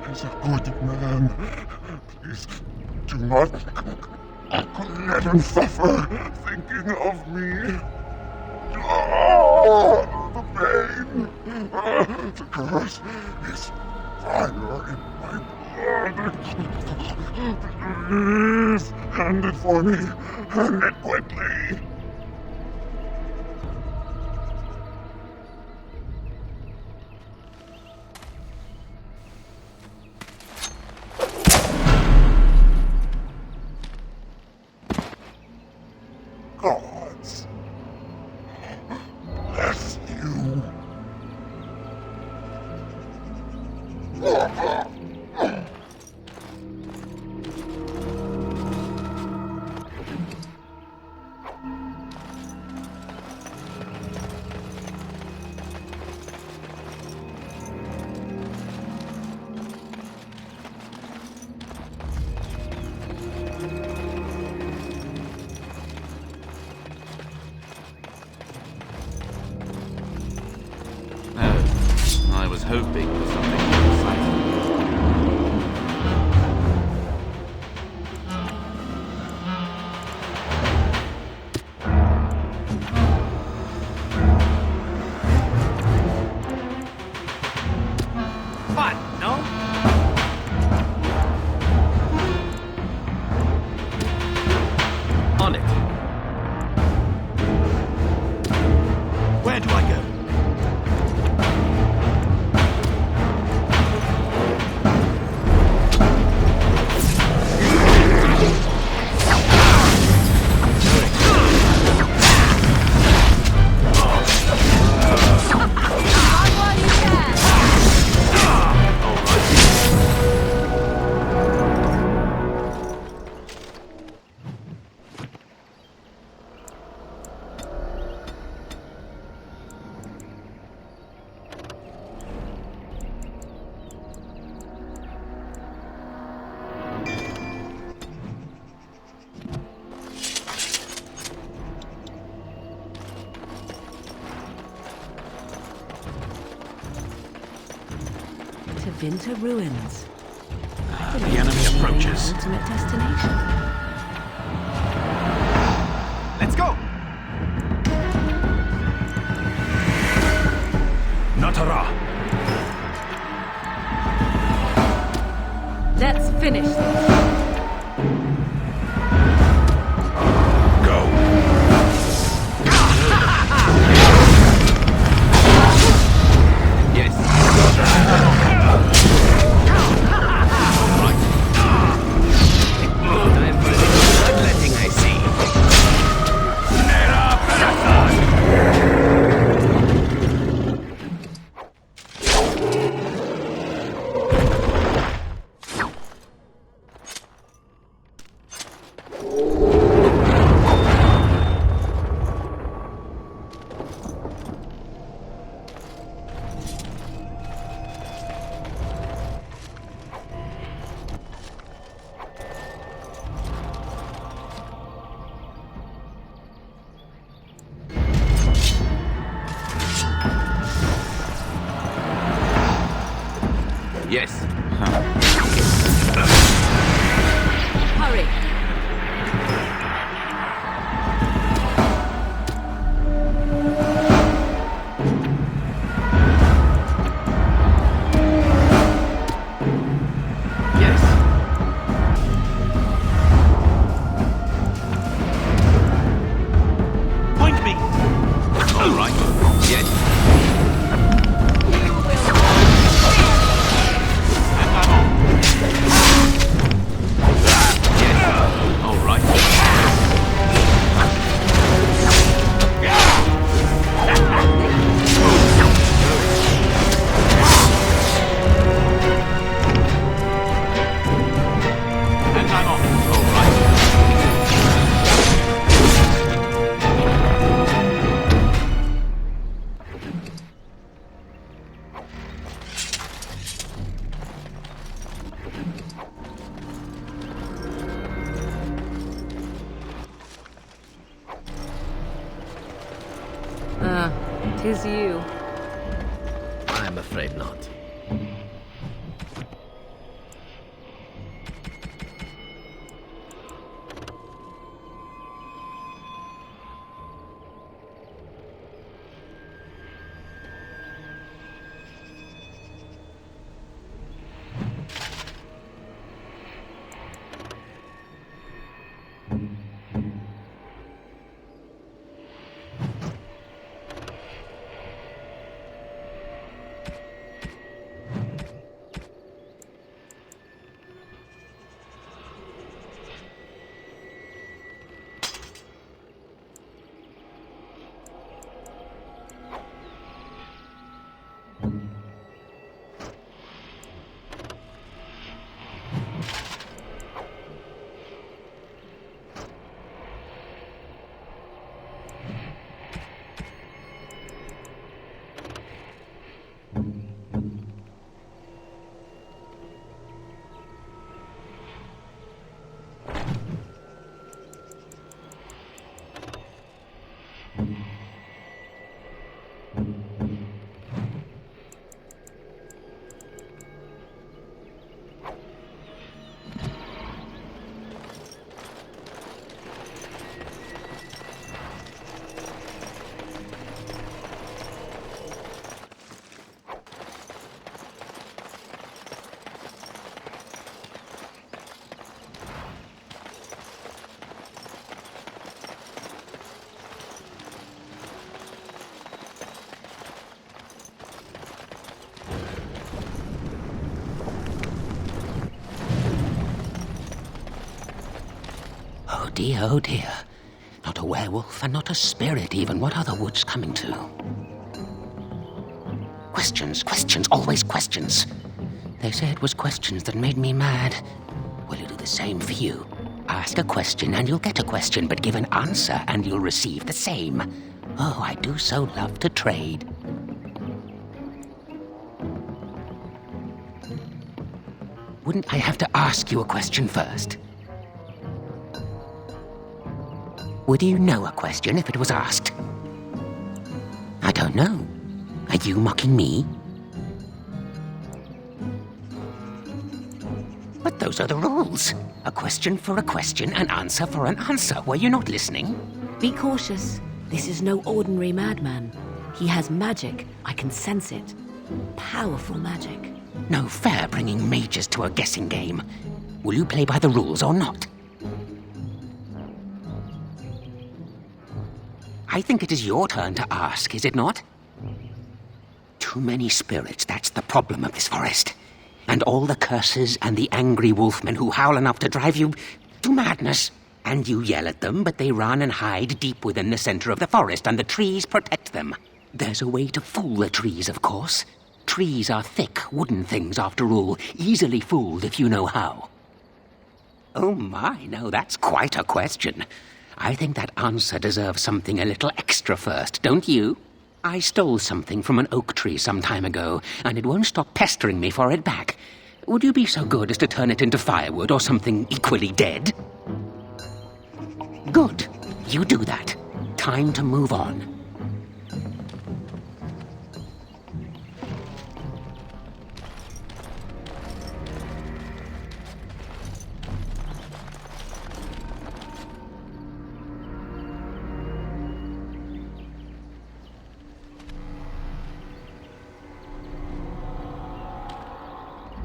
He is a good man. Please, do not let him suffer thinking of me. The pain. The curse is fire in my blood. Please, hand it for me. Hand it quickly. Gods, bless you. I was hoping for something more exciting. Fun, no? into ruins. The enemy approaches. Ultimate destination. Let's go! Natara! Let's finish this. Yes. Hurry. Yes. Point me. All right. Yes. Tis you. I'm afraid not. Oh dear. Not a werewolf and not a spirit even. What are the woods coming to? Questions, questions, always questions. They say it was questions that made me mad. Will you do the same for you? Ask a question and you'll get a question, but give an answer and you'll receive the same. Oh, I do so love to trade. Wouldn't I have to ask you a question first? Would you know a question if it was asked? I don't know. Are you mocking me? But those are the rules. A question for a question, an answer for an answer. Were you not listening? Be cautious. This is no ordinary madman. He has magic. I can sense it. Powerful magic. No fair bringing mages to a guessing game. Will you play by the rules or not? I think it is your turn to ask, is it not? Too many spirits, that's the problem of this forest. And all the curses and the angry wolfmen who howl enough to drive you to madness. And you yell at them, but they run and hide deep within the center of the forest, and the trees protect them. There's a way to fool the trees, of course. Trees are thick, wooden things, after all, easily fooled if you know how. Oh my, no, that's quite a question. I think that answer deserves something a little extra first, don't you? I stole something from an oak tree some time ago, and it won't stop pestering me for it back. Would you be so good as to turn it into firewood or something equally dead? Good. You do that. Time to move on.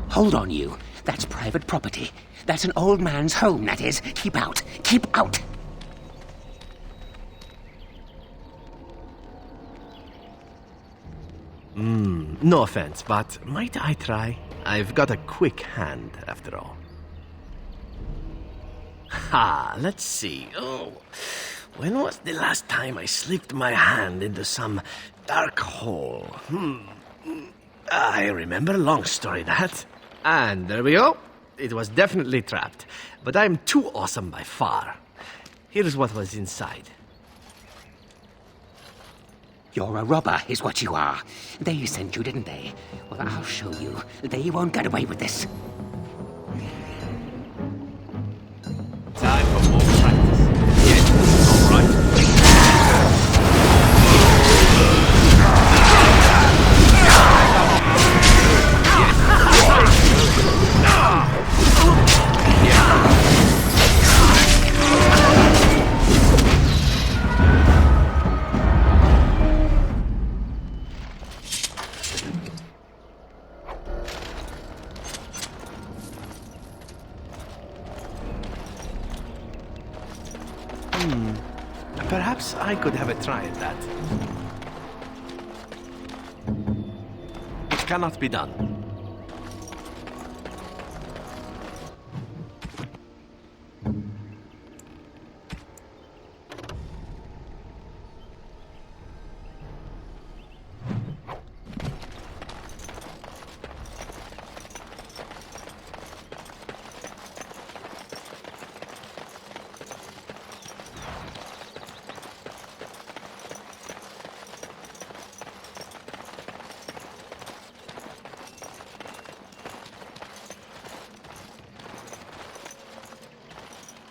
Hold on, you. That's private property. That's an old man's home, that is. Keep out. Keep out! No offense, but might I try? I've got a quick hand, after all. Ha, let's see. Oh, when was the last time I slipped my hand into some dark hole? I remember, long story that. And there we go. It was definitely trapped, but I'm too awesome by far. Here's what was inside. You're a robber, is what you are. They sent you, didn't they? Well, I'll show you. They won't get away with this. Time for more practice. Yes, all right. Perhaps I could have a try at that. It cannot be done.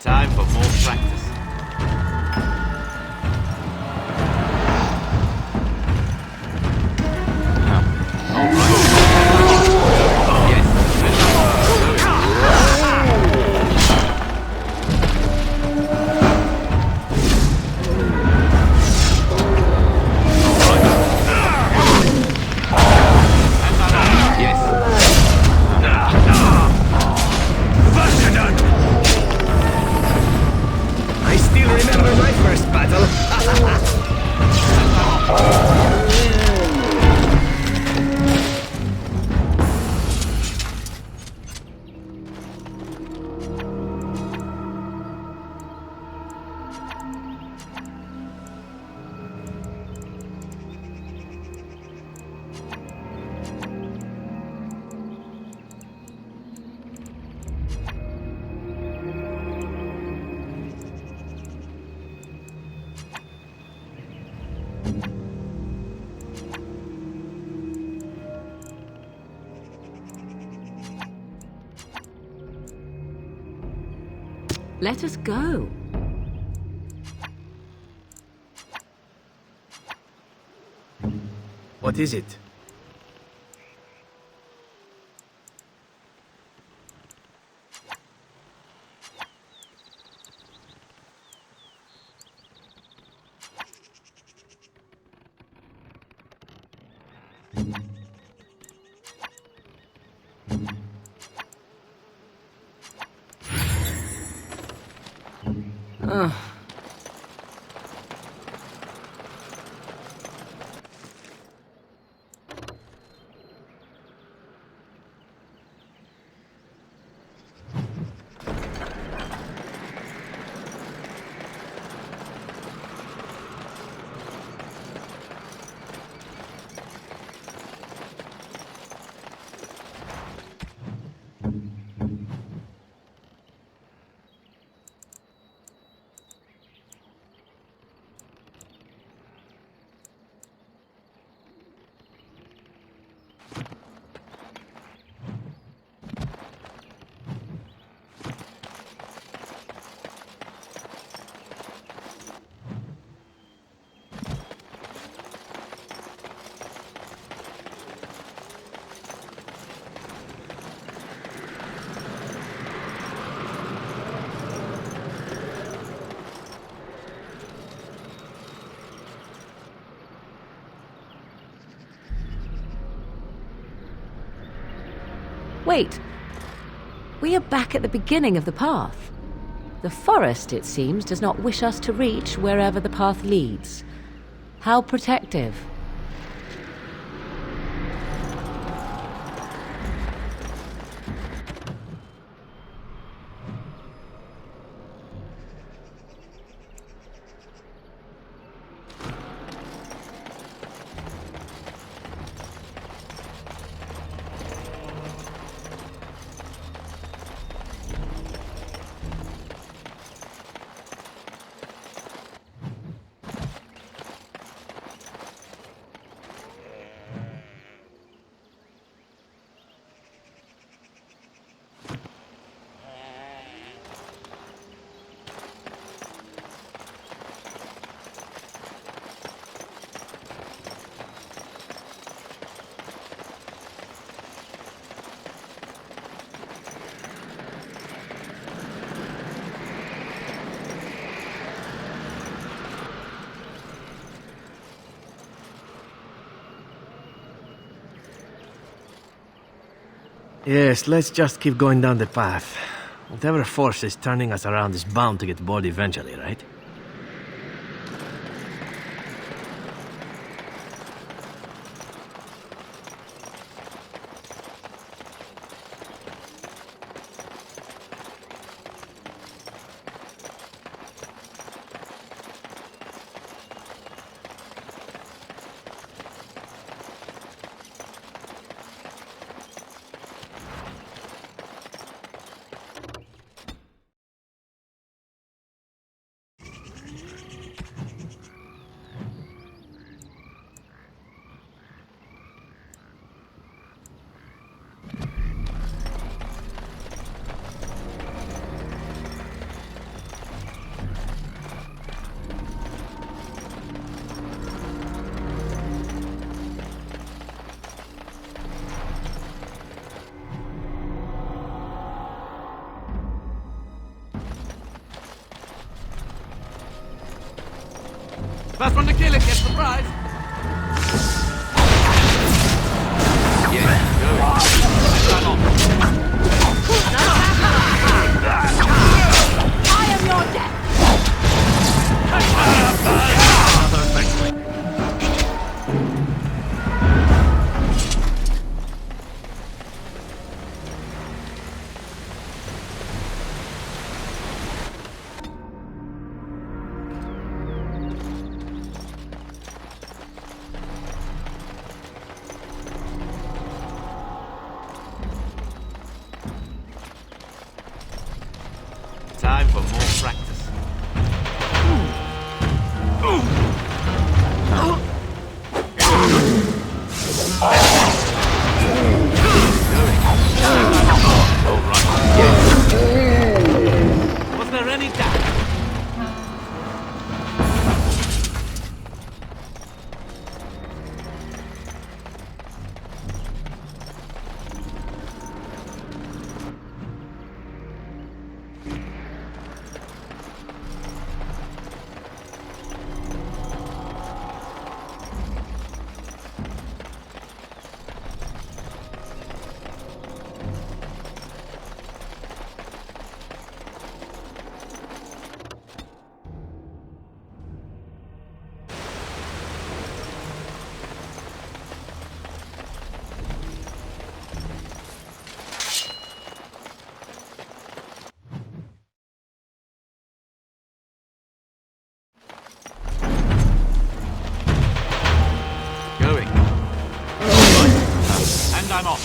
Time for more practice. Let us go. What is it? Wait. We are back at the beginning of the path. The forest, it seems, does not wish us to reach wherever the path leads. How protective. Yes, let's just keep going down the path. Whatever force is turning us around is bound to get bored eventually, right? First one to kill it gets the prize. Yeah, go. Run on. I am your death!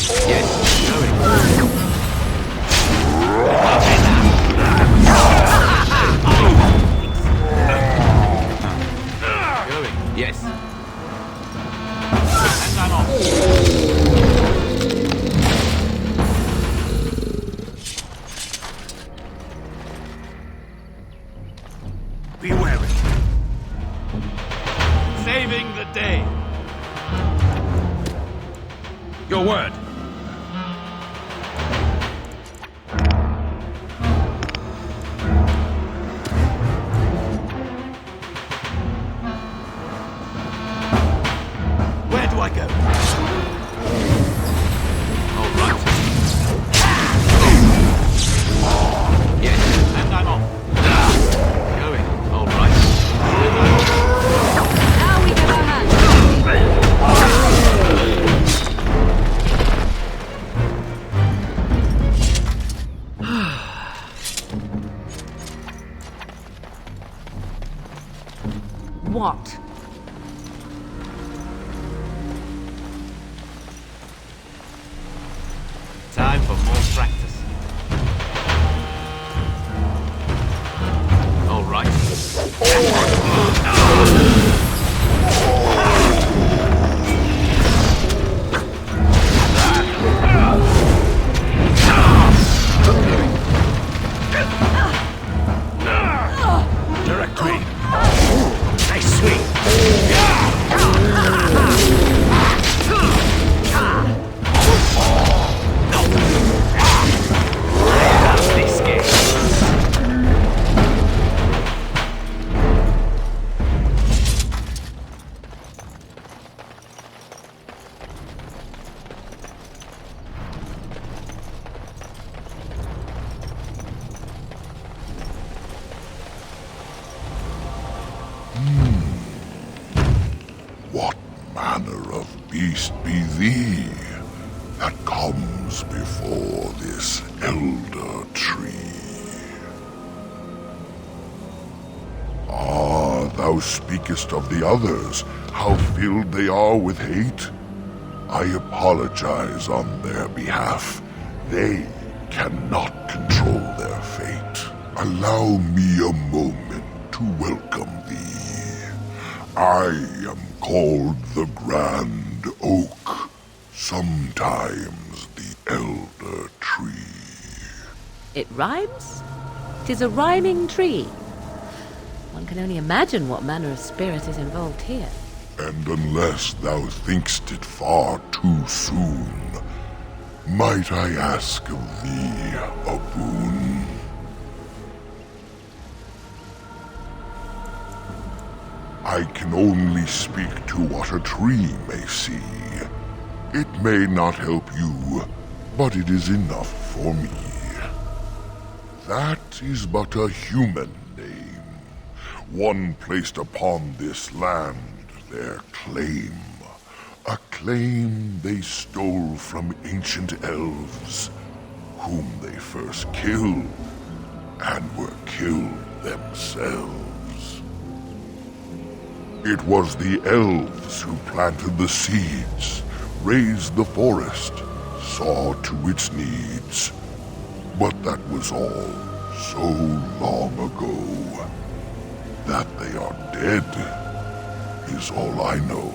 Yes, going. Going. Yes. And I'm off. Be wary. Saving the day. Your word. Where do I go? All right. Yes, and I'm off. Going. All right. Now we give our hand. What? Time for more practice. All right. Direct me. Nice swing. This game. What manner of beast be thee that comes before this elder tree? Ah, thou speakest of the others, how filled they are with hate? I apologize on their behalf. They cannot control their fate. Allow me a moment to welcome thee. I am called the Grand Oak, sometimes the Elder Tree. It rhymes? 'Tis a rhyming tree. One can only imagine what manner of spirit is involved here. And unless thou thinkst it far too soon, might I ask of thee a boon? I can only speak to what a tree may see. It may not help you, but it is enough for me. That is but a human name, one placed upon this land, their claim. A claim they stole from ancient elves, whom they first killed, and were killed themselves. It was the elves who planted the seeds, raised the forest, saw to its needs. But that was all so long ago. That they are dead is all I know.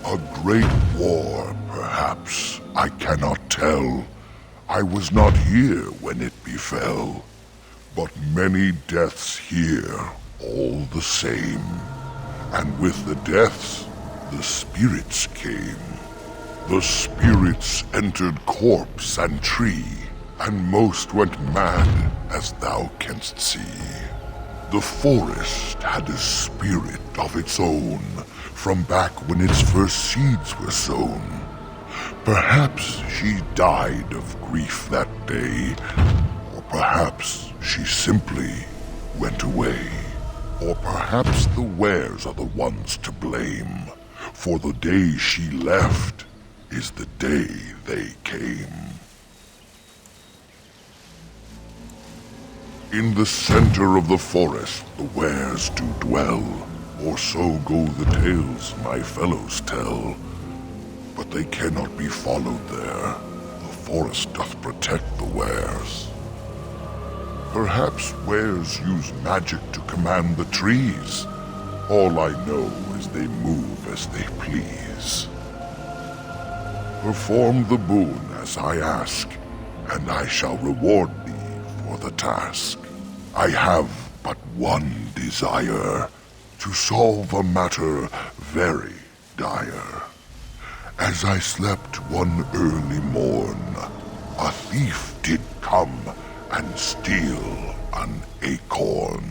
A great war, perhaps, I cannot tell. I was not here when it befell, but many deaths here, all the same. And with the deaths, the spirits came. The spirits entered corpse and tree, and most went mad, as thou canst see. The forest had a spirit of its own, from back when its first seeds were sown. Perhaps she died of grief that day, or perhaps she simply went away. Or perhaps the wares are the ones to blame, for the day she left is the day they came. In the center of the forest the wares do dwell, or so go the tales my fellows tell. but they cannot be followed there. The forest doth protect the wares. Perhaps wares use magic to command the trees. All I know is they move as they please. Perform the boon as I ask, and I shall reward thee for the task. I have but one desire, to solve a matter very dire. As I slept one early morn, a thief did come and steal an acorn.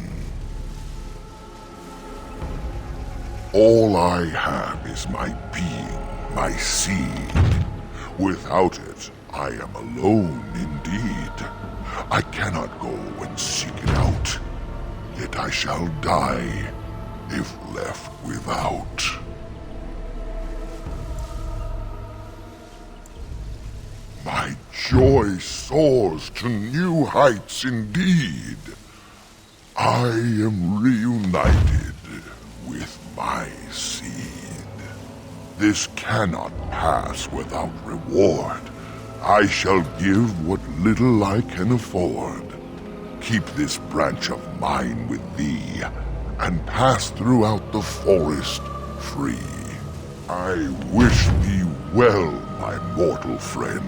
All I have is my being, my seed. Without it, I am alone indeed. I cannot go and seek it out, yet I shall die if left without. My joy soars to new heights indeed. I am reunited with my seed. This cannot pass without reward. I shall give what little I can afford. Keep this branch of mine with thee, and pass throughout the forest free. I wish thee well, my mortal friend.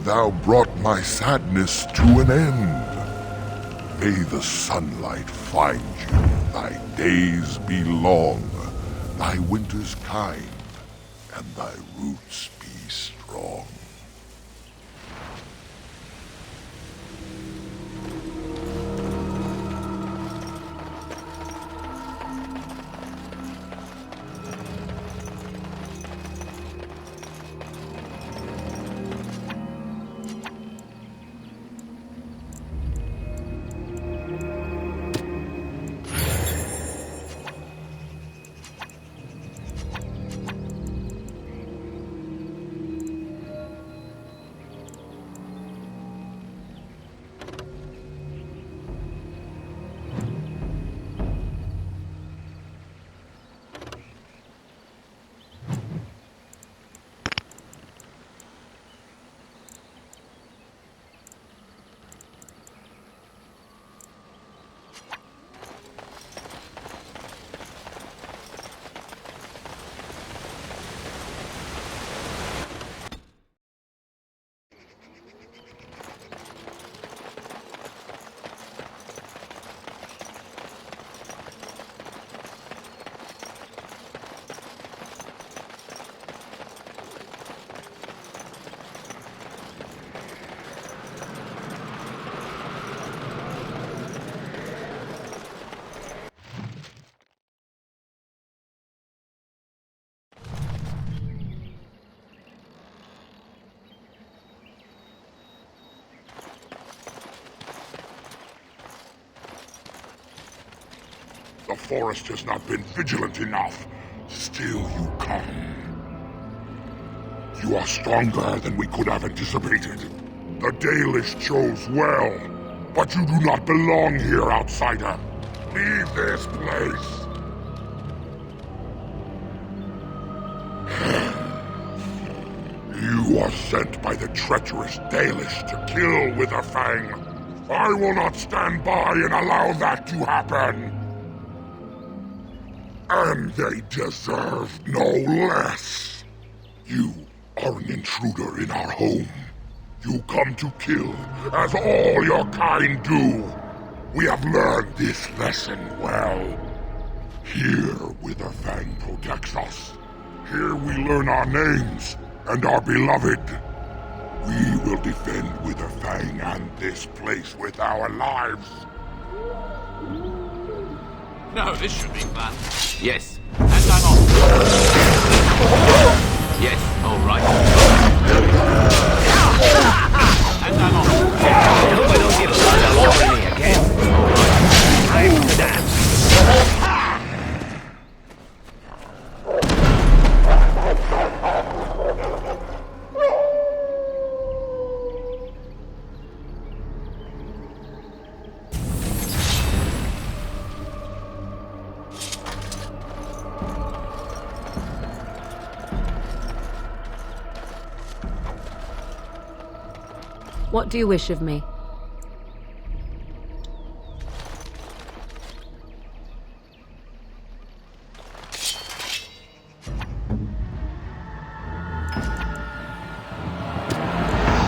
Thou brought my sadness to an end. May the sunlight find you, thy days be long, thy winters kind, and thy roots be strong. The forest has not been vigilant enough. Still you come. You are stronger than we could have anticipated. The Ⴕ chose well, but you do not belong here, outsider. Leave this place. You are sent by the treacherous ⴕ to kill Witherfang. I will not stand by and allow that to happen. And they deserve no less. You are an intruder in our home. You come to kill, as all your kind do. We have learned this lesson well. Here, Witherfang protects us. Here we learn our names and are beloved. We will defend Witherfang and this place with our lives. No, this should be fun. Yes, and I'm off. Yes, all right. And I'm off. I hope I don't get shot over me again. All right. Time to dance. What do you wish of me?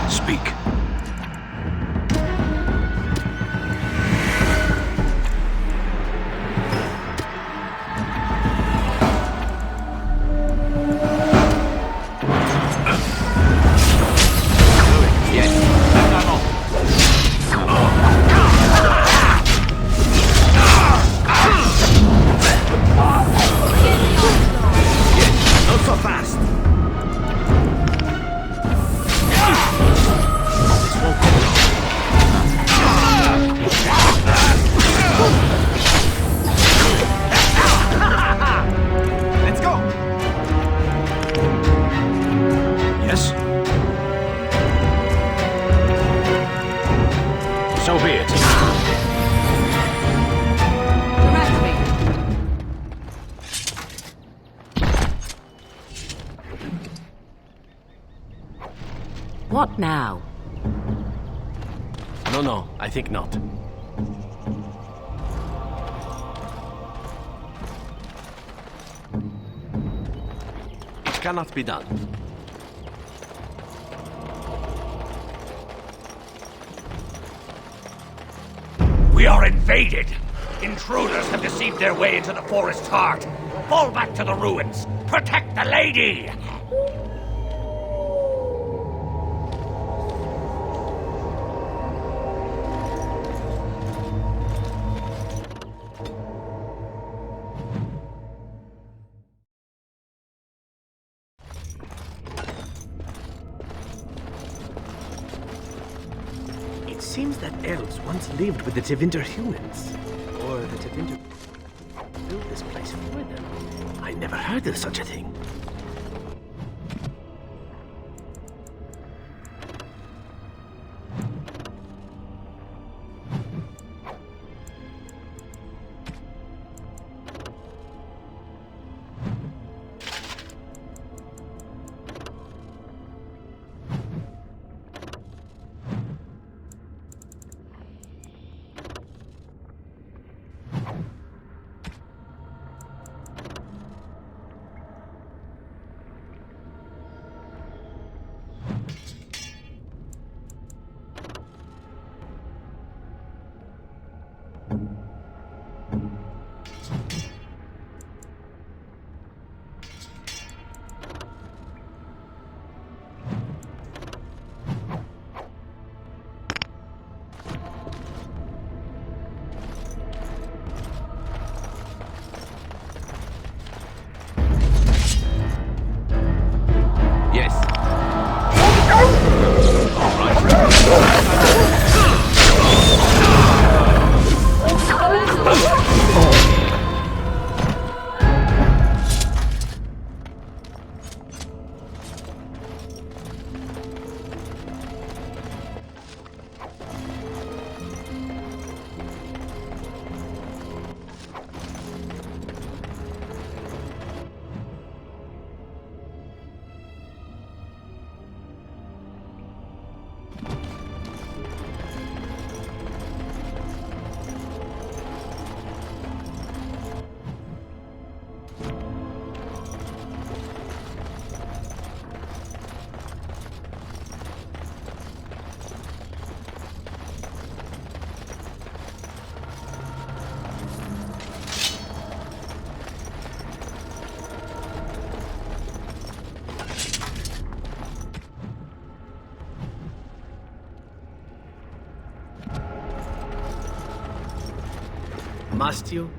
Speak. Not so fast. Let's go! Yes? So be it. Direct me. What now? No, I think not. It cannot be done. We are invaded! Intruders have deceived their way into the forest's heart. Fall back to the ruins. Protect the lady! It seems that elves once lived with the Tevinter humans. Or the Tevinter built this place for them. I never heard of such a thing. Must you?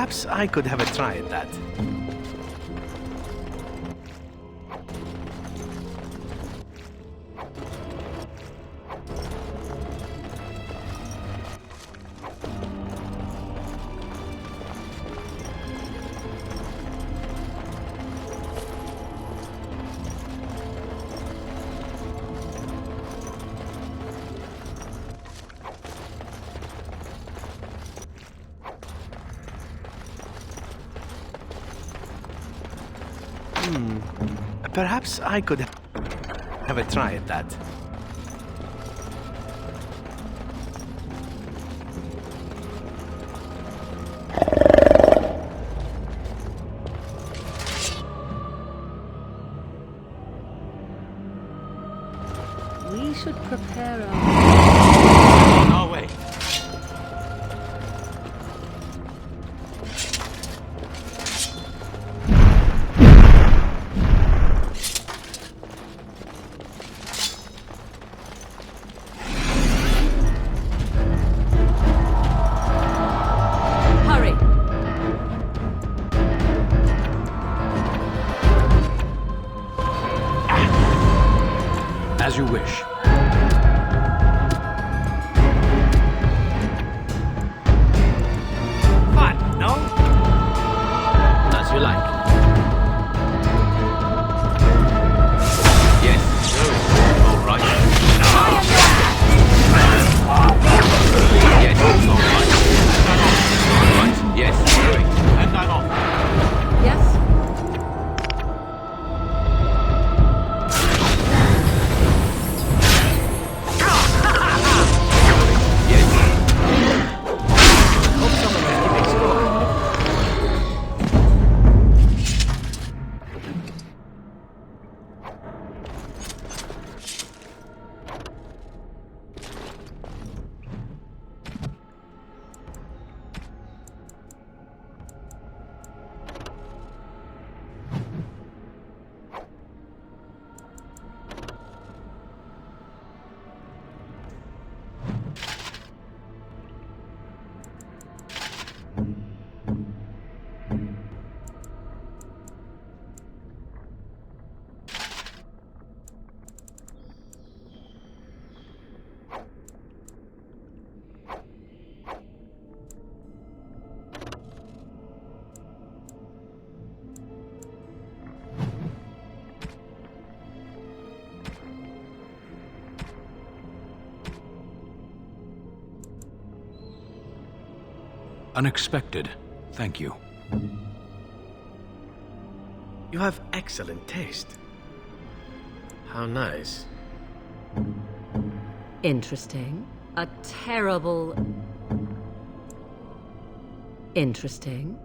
Perhaps I could have a try at that. Perhaps I could have a try at that. We should prepare our... No way. As you wish. Fun, no? As you like. Yes, sure. All right. Yes, all right. All right. Yes, great. And I'm off. Yes? Unexpected. Thank you. You have excellent taste. How nice. Interesting. A terrible... Interesting.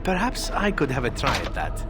Perhaps I could have a try at that.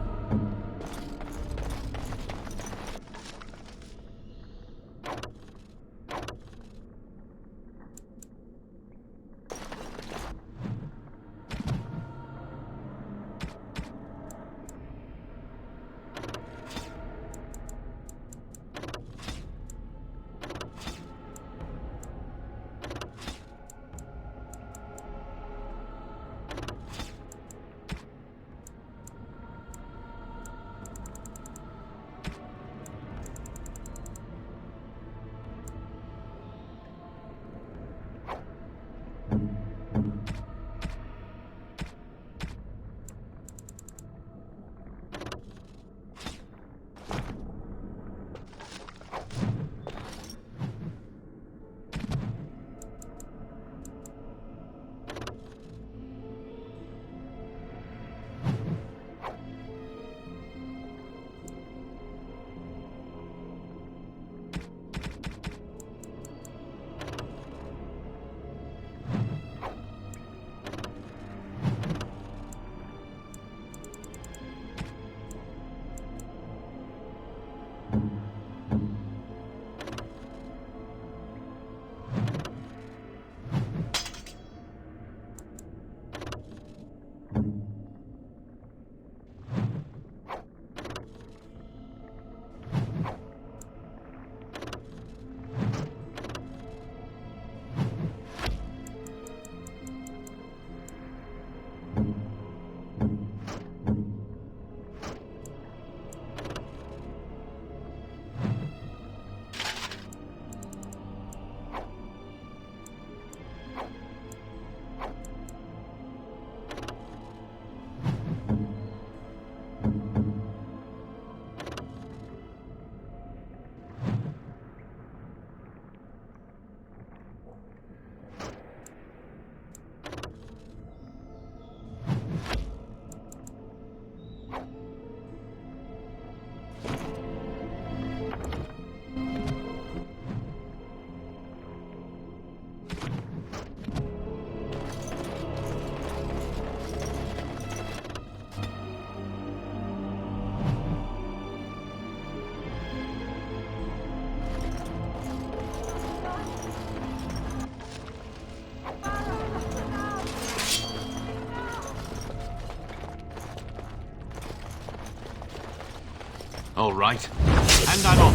All right. And I'm off.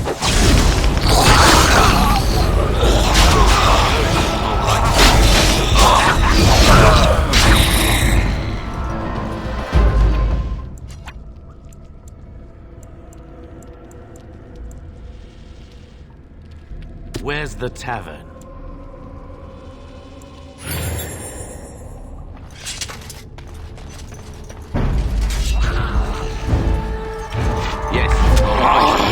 Where's the tavern? Yes, all right.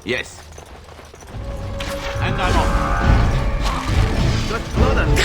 Yes. And I'm off. Good blood and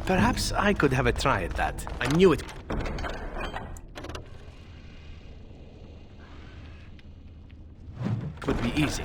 Perhaps I could have a try at that. I knew it. Could be easy.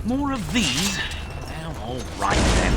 More of these? Well, all right then.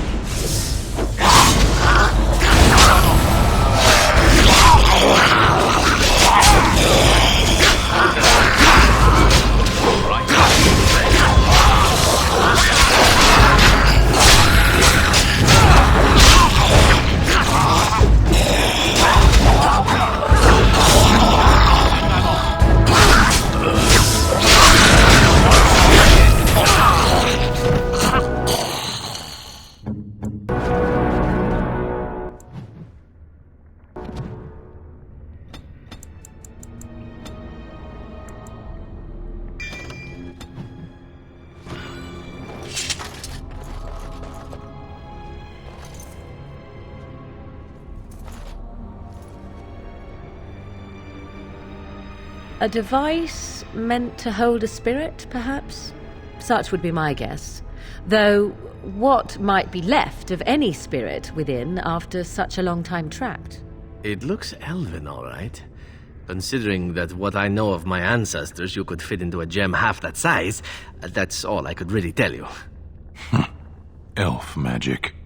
A device meant to hold a spirit, perhaps? Such would be my guess. Though, what might be left of any spirit within after such a long time trapped? It looks elven, all right. Considering that what I know of my ancestors, you could fit into a gem half that size, that's all I could really tell you. Elf magic.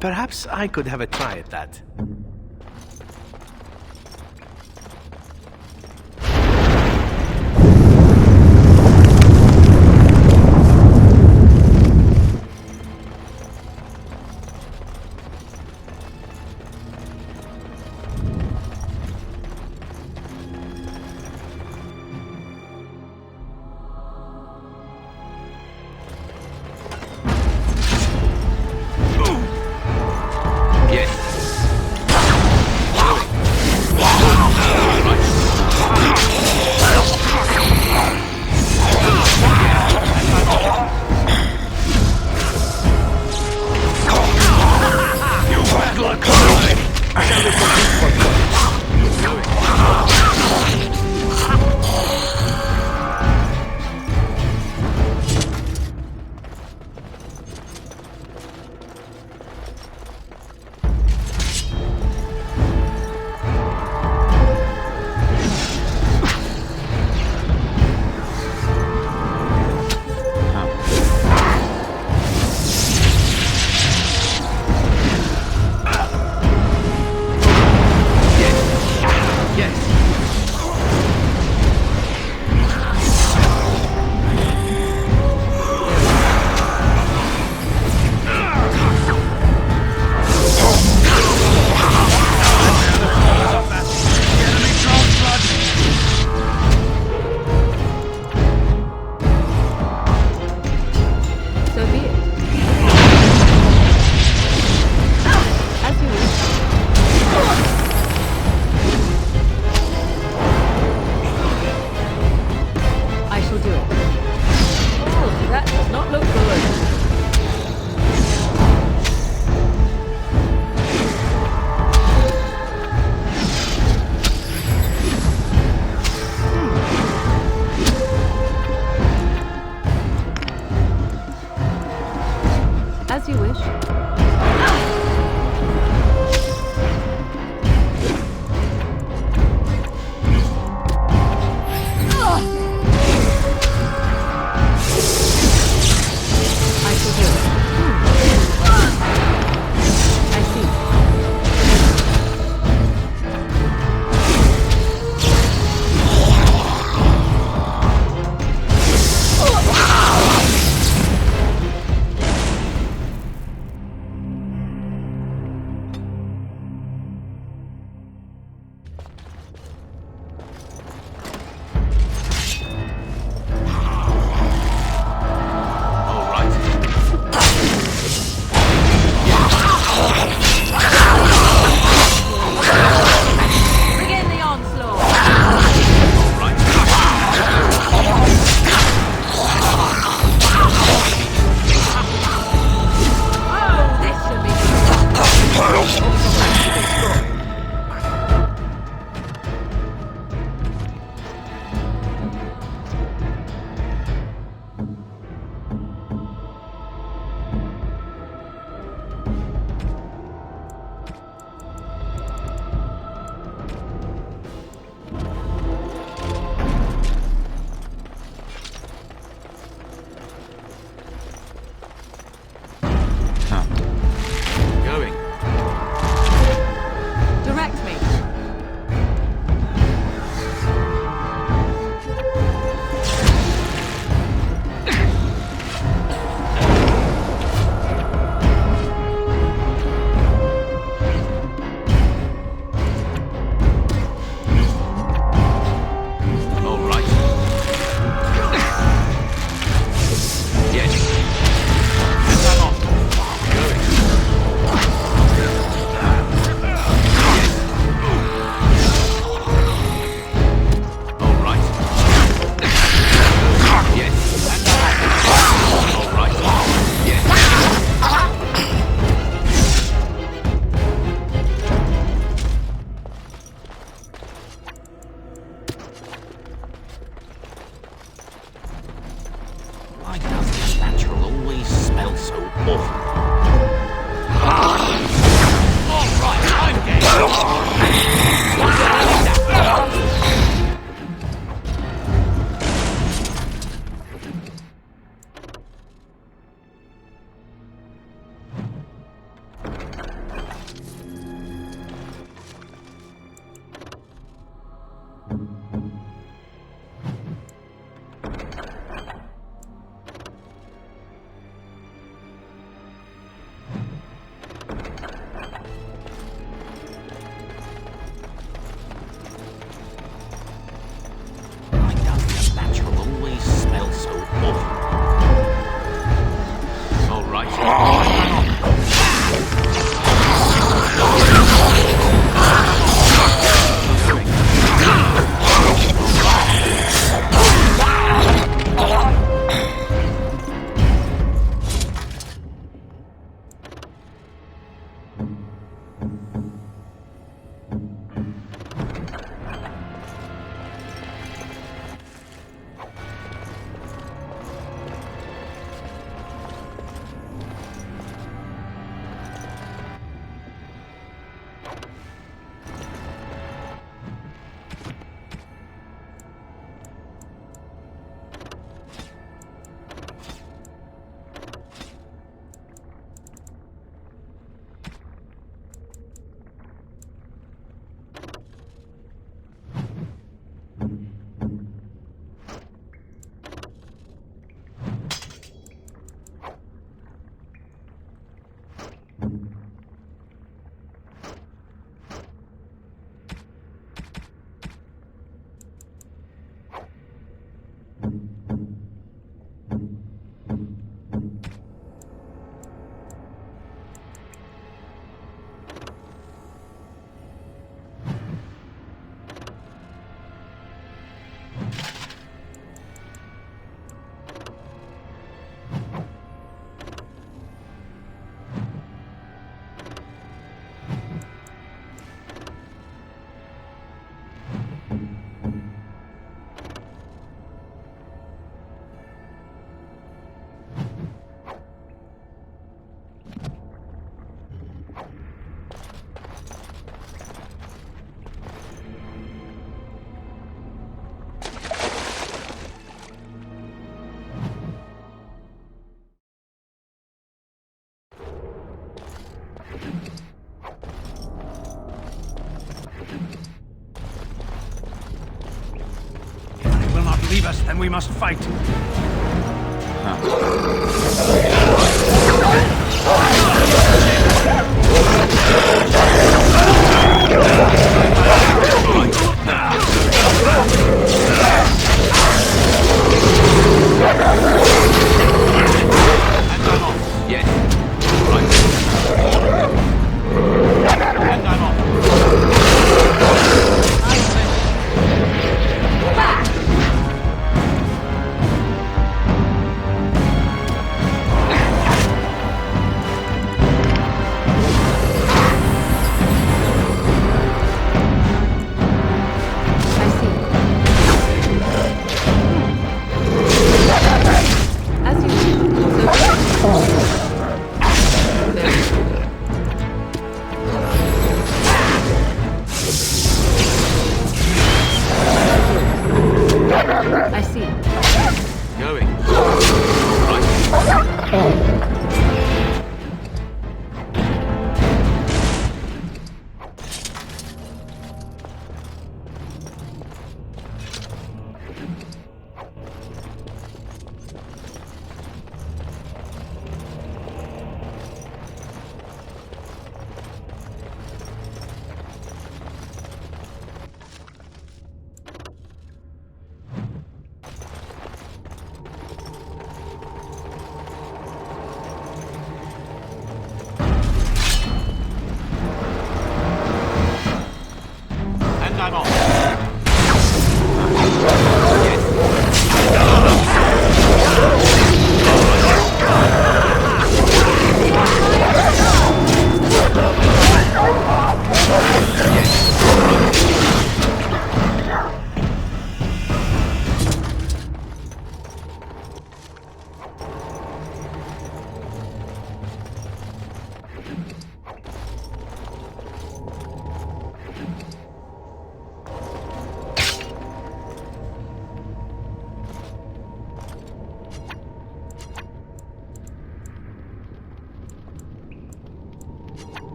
Perhaps I could have a try at that. we must fight.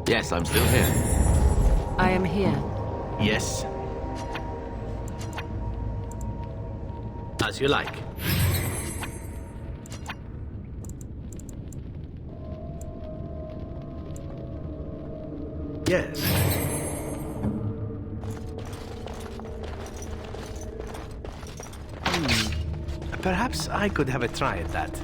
Yes, I'm still here. I am here. Yes. As you like. Yes. Perhaps I could have a try at that.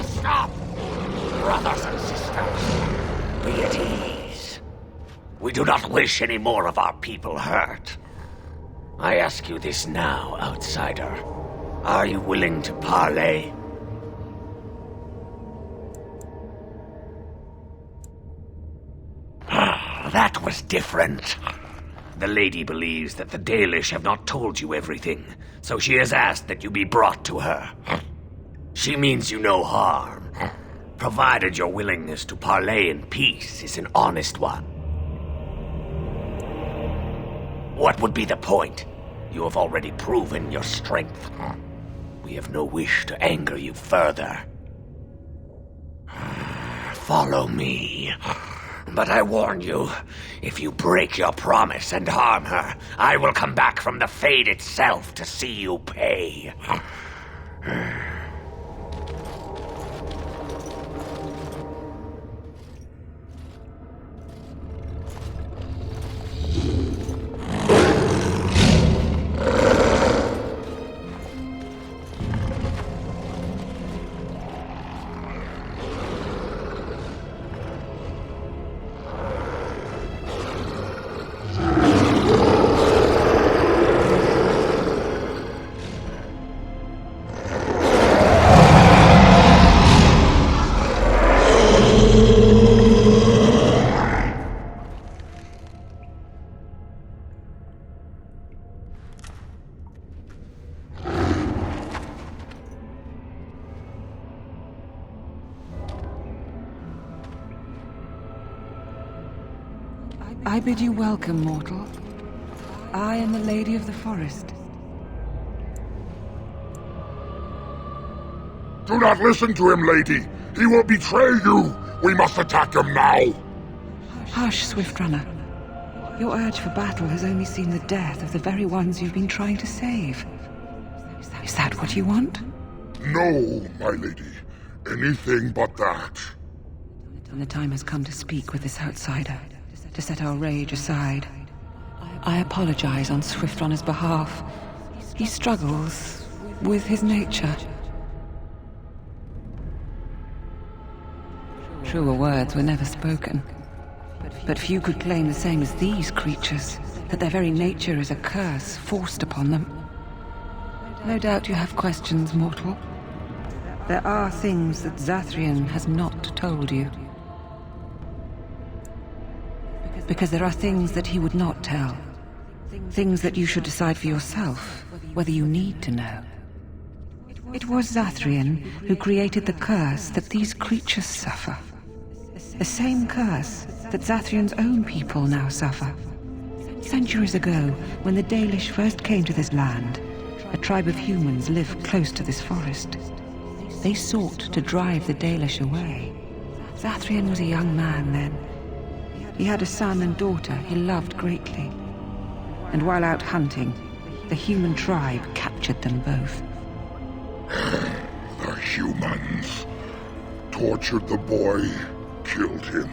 Stop! Brothers and sisters, be at ease. We do not wish any more of our people hurt. I ask you this now, outsider. Are you willing to parley? That was different. The lady believes that the Dalish have not told you everything, so she has asked that you be brought to her. She means you no harm, provided your willingness to parley in peace is an honest one. What would be the point? You have already proven your strength. We have no wish to anger you further. Follow me. But I warn you, if you break your promise and harm her, I will come back from the Fade itself to see you pay. I bid you welcome, mortal. I am the Lady of the Forest. Do not listen to him, lady. He will betray you. We must attack him now. Hush, Swift Runner. Your urge for battle has only seen the death of the very ones you've been trying to save. Is that what you want? No, my lady. Anything but that. And the time has come to speak with this outsider, to set our rage aside. I apologize on Swift Runner's behalf. He struggles with his nature. Truer words were never spoken. But few could claim the same as these creatures, that their very nature is a curse forced upon them. No doubt you have questions, mortal. There are things that Zathrian has not told you. Because there are things that he would not tell. Things that you should decide for yourself, whether you need to know. It was Zathrian who created the curse that these creatures suffer. The same curse that Zathrian's own people now suffer. Centuries ago, when the Dalish first came to this land, a tribe of humans lived close to this forest. They sought to drive the Dalish away. Zathrian was a young man then. He had a son and daughter he loved greatly. And while out hunting, the human tribe captured them both. The humans tortured the boy, killed him.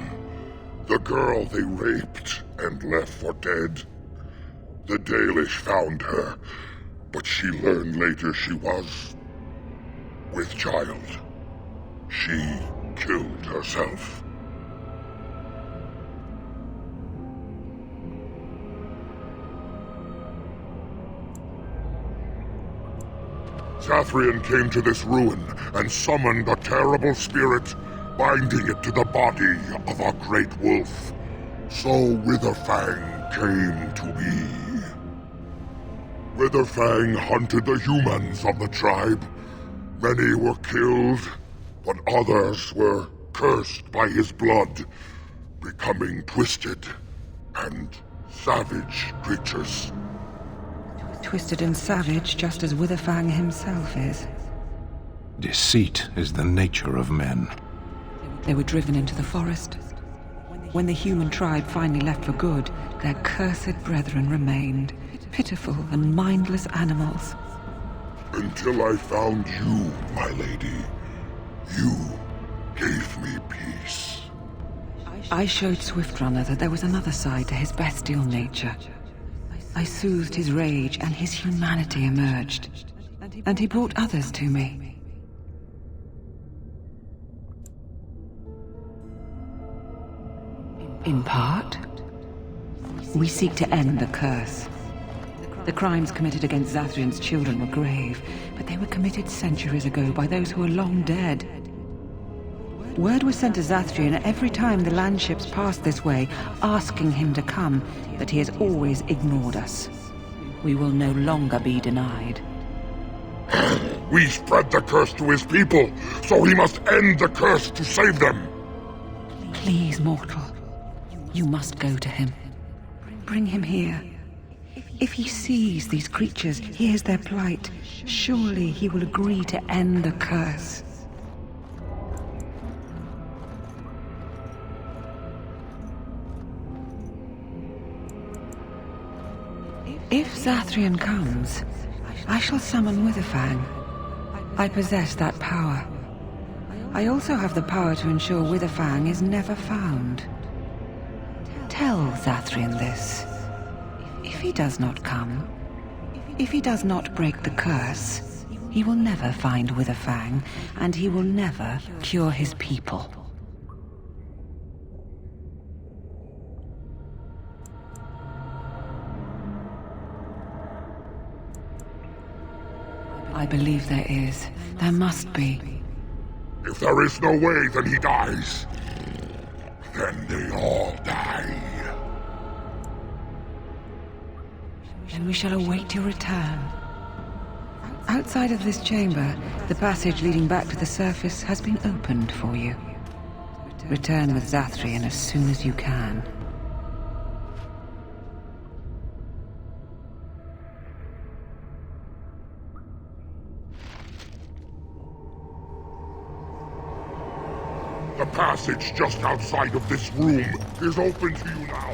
The girl they raped and left for dead. The Dalish found her, but she learned later she was with child. She killed herself. Zathrian came to this ruin and summoned a terrible spirit, binding it to the body of a great wolf. So Witherfang came to be. Witherfang hunted the humans of the tribe. Many were killed, but others were cursed by his blood, becoming twisted and savage creatures. Twisted and savage, just as Witherfang himself is. Deceit is the nature of men. They were driven into the forest. When the human tribe finally left for good, their cursed brethren remained, pitiful and mindless animals. Until I found you, my lady. You gave me peace. I showed Swift Runner that there was another side to his bestial nature. I soothed his rage and his humanity emerged. And he brought others to me. In part, we seek to end the curse. The crimes committed against Zathrian's children were grave, but they were committed centuries ago by those who are long dead. Word was sent to Zathrian every time the landships passed this way, asking him to come, but he has always ignored us. We will no longer be denied. We spread the curse to his people, so he must end the curse to save them. Please, mortal. You must go to him. Bring him here. If he sees these creatures, hears their plight, surely he will agree to end the curse. If Zathrian comes, I shall summon Witherfang. I possess that power. I also have the power to ensure Witherfang is never found. Tell Zathrian this. If he does not come, if he does not break the curse, he will never find Witherfang, and he will never cure his people. I believe there is. There must be. If there is no way, then he dies. Then they all die. Then we shall await your return. Outside of this chamber, the passage leading back to the surface has been opened for you. Return with Zathrian as soon as you can. passage just outside of this room is open to you now.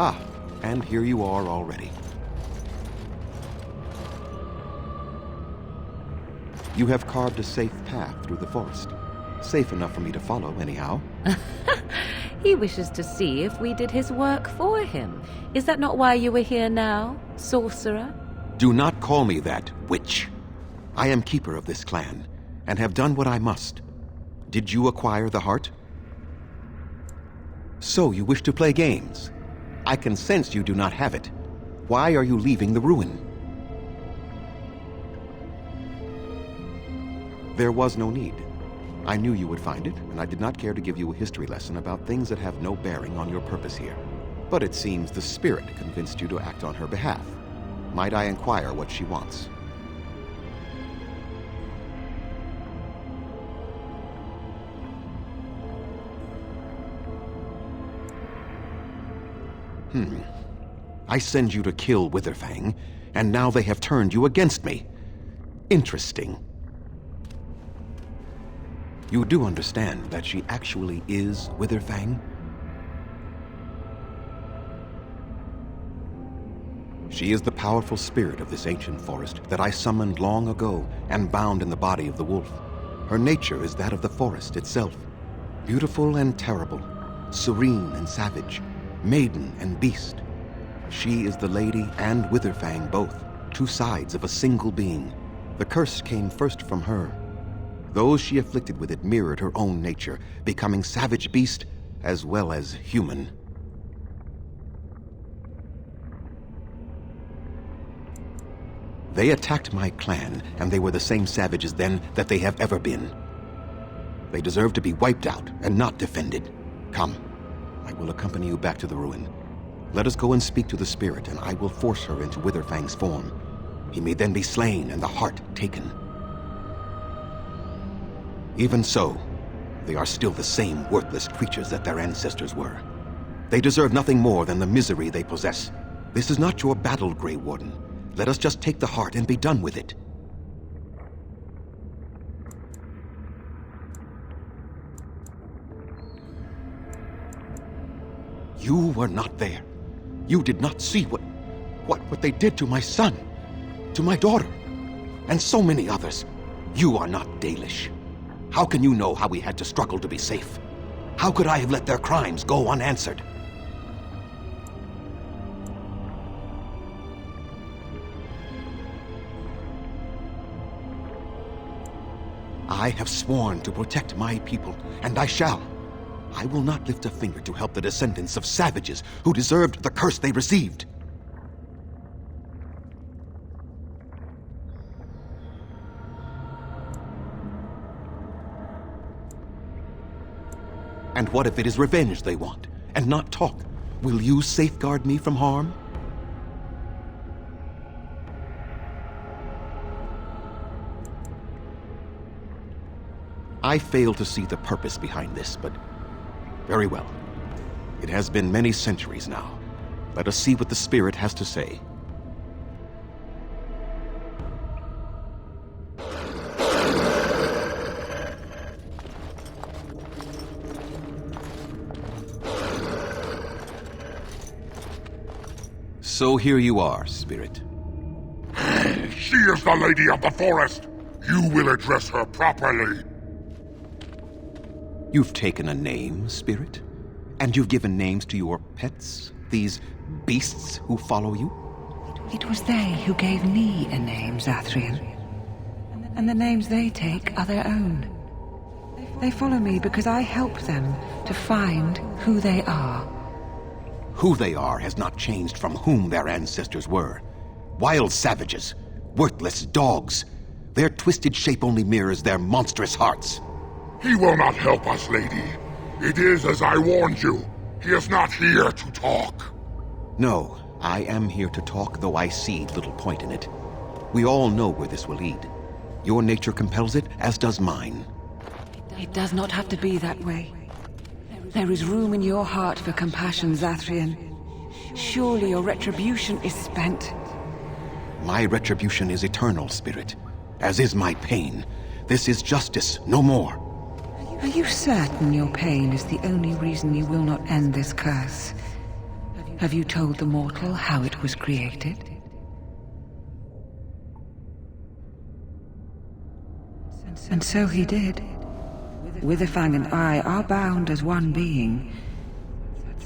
Ah, and here you are already. You have carved a safe path through the forest. Safe enough for me to follow, anyhow. He wishes to see if we did his work for him. Is that not why you are here now, sorcerer? Do not call me that, witch. I am keeper of this clan, and have done what I must. Did you acquire the heart? So you wish to play games? I can sense you do not have it. Why are you leaving the ruin? There was no need. I knew you would find it, and I did not care to give you a history lesson about things that have no bearing on your purpose here. But it seems the spirit convinced you to act on her behalf. Might I inquire what she wants? I send you to kill Witherfang, and now they have turned you against me. Interesting. You do understand that she actually is Witherfang? She is the powerful spirit of this ancient forest that I summoned long ago and bound in the body of the wolf. Her nature is that of the forest itself. Beautiful and terrible, serene and savage, maiden and beast. She is the lady and Witherfang both, two sides of a single being. The curse came first from her. Those she afflicted with it mirrored her own nature, becoming savage beast as well as human. They attacked my clan, and they were the same savages then that they have ever been. They deserve to be wiped out and not defended. Come, I will accompany you back to the ruin. Let us go and speak to the spirit, and I will force her into Witherfang's form. He may then be slain and the heart taken. Even so, they are still the same worthless creatures that their ancestors were. They deserve nothing more than the misery they possess. This is not your battle, Grey Warden. Let us just take the heart and be done with it. You were not there. You did not see what they did to my son, to my daughter, and so many others. You are not Dalish. How can you know how we had to struggle to be safe? How could I have let their crimes go unanswered? I have sworn to protect my people, and I shall. I will not lift a finger to help the descendants of savages who deserved the curse they received. And what if it is revenge they want, and not talk? Will you safeguard me from harm? I fail to see the purpose behind this, but very well. It has been many centuries now. Let us see what the spirit has to say. So here you are, spirit. She is the lady of the forest. You will address her properly. You've taken a name, spirit? And you've given names to your pets? These beasts who follow you? It was they who gave me a name, Zathrian. And the names they take are their own. They follow me because I help them to find who they are. Who they are has not changed from whom their ancestors were. Wild savages, worthless dogs. Their twisted shape only mirrors their monstrous hearts. He will not help us, lady. It is as I warned you. He is not here to talk. No, I am here to talk, though I see little point in it. We all know where this will lead. Your nature compels it, as does mine. It does not have to be that way. There is room in your heart for compassion, Zathrian. Surely your retribution is spent. My retribution is eternal, Spirit, as is my pain. This is justice, no more. Are you certain your pain is the only reason you will not end this curse? Have you told the mortal how it was created? And so he did. Witherfang and I are bound as one being,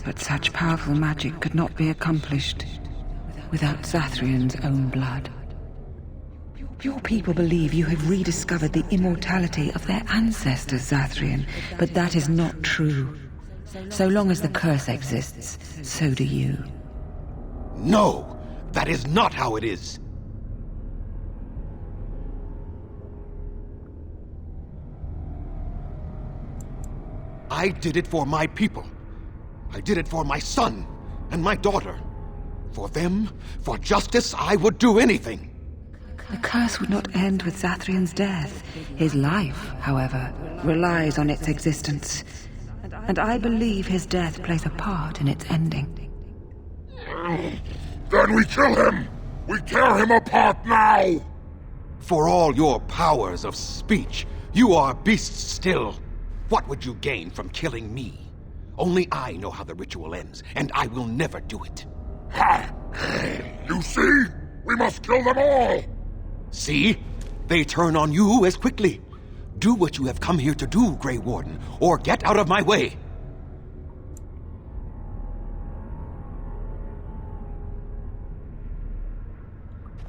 but such powerful magic could not be accomplished without Zathrian's own blood. Your people believe you have rediscovered the immortality of their ancestors, Zathrian, but that is not true. So long as the curse exists, so do you. No! That is not how it is! I did it for my people. I did it for my son and my daughter. For them, for justice, I would do anything. The curse would not end with Zathrian's death. His life, however, relies on its existence. And I believe his death plays a part in its ending. Then we kill him! We tear him apart now! For all your powers of speech, you are beasts still. What would you gain from killing me? Only I know how the ritual ends, and I will never do it. Ha! You see? We must kill them all! See? They turn on you as quickly. Do what you have come here to do, Grey Warden, or get out of my way.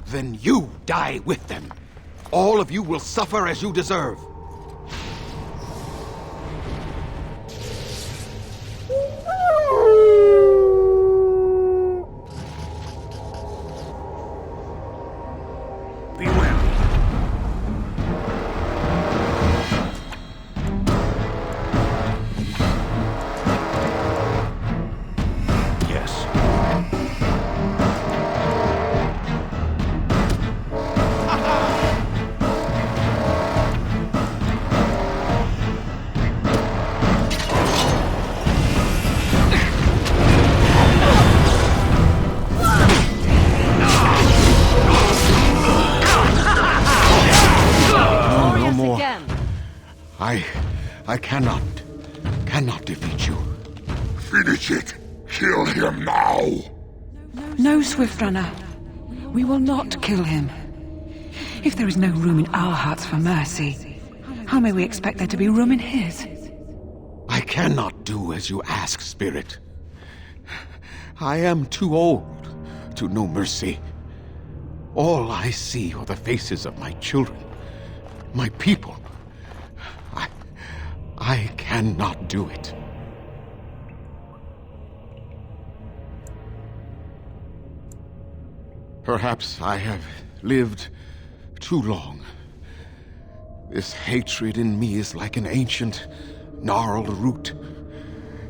Then you die with them. All of you will suffer as you deserve. I cannot defeat you. Finish it! Kill him now! No, Swift Runner. We will not kill him. If there is no room in our hearts for mercy, how may we expect there to be room in his? I cannot do as you ask, Spirit. I am too old to know mercy. All I see are the faces of my children, my people. I cannot do it. Perhaps I have lived too long. This hatred in me is like an ancient, gnarled root.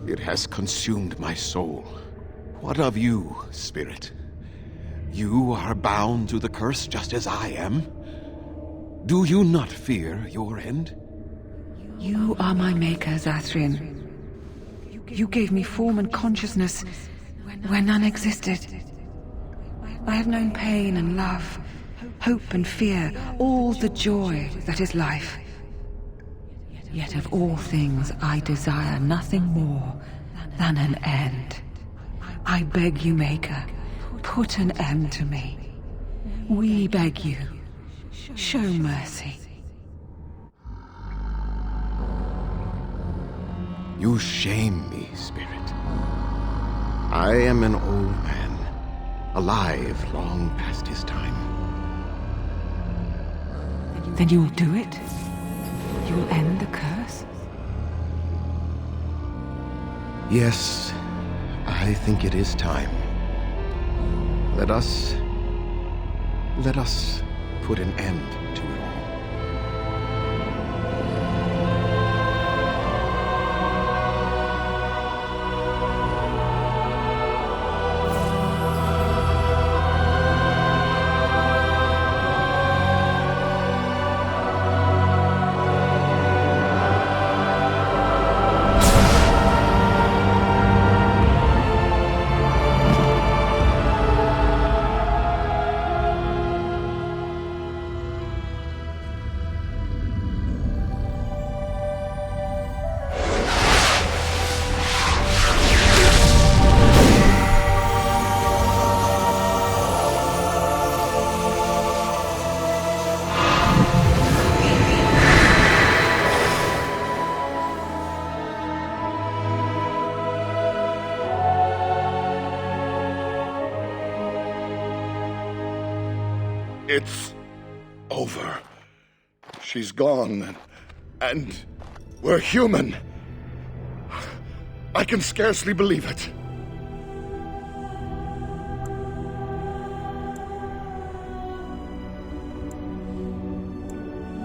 It has consumed my soul. What of you, Spirit? You are bound to the curse just as I am. Do you not fear your end? You are my maker, Zathrian. You gave me form and consciousness where none existed. I have known pain and love, hope and fear, all the joy that is life. Yet of all things I desire nothing more than an end. I beg you, Maker, put an end to me. We beg you, show mercy. You shame me, Spirit. I am an old man, alive long past his time. Then you will do it? You will end the curse? Yes, I think it is time. Let us put an end to it all. It's over. She's gone, and we're human. I can scarcely believe it.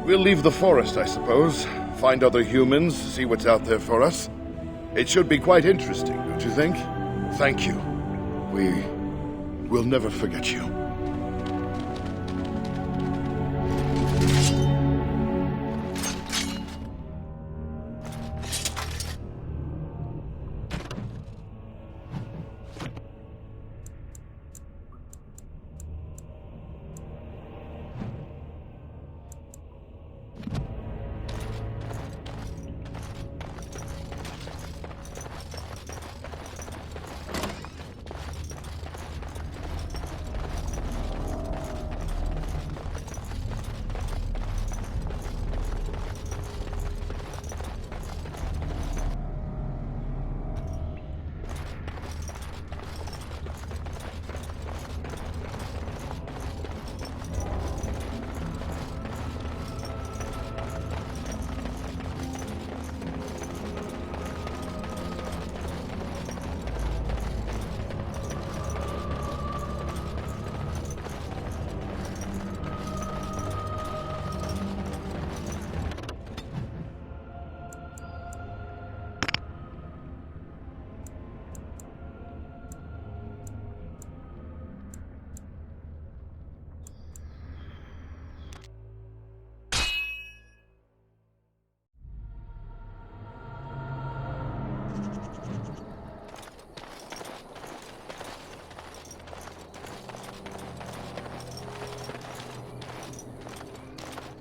We'll leave the forest, I suppose. Find other humans, see what's out there for us. It should be quite interesting, don't you think? Thank you. We'll never forget you.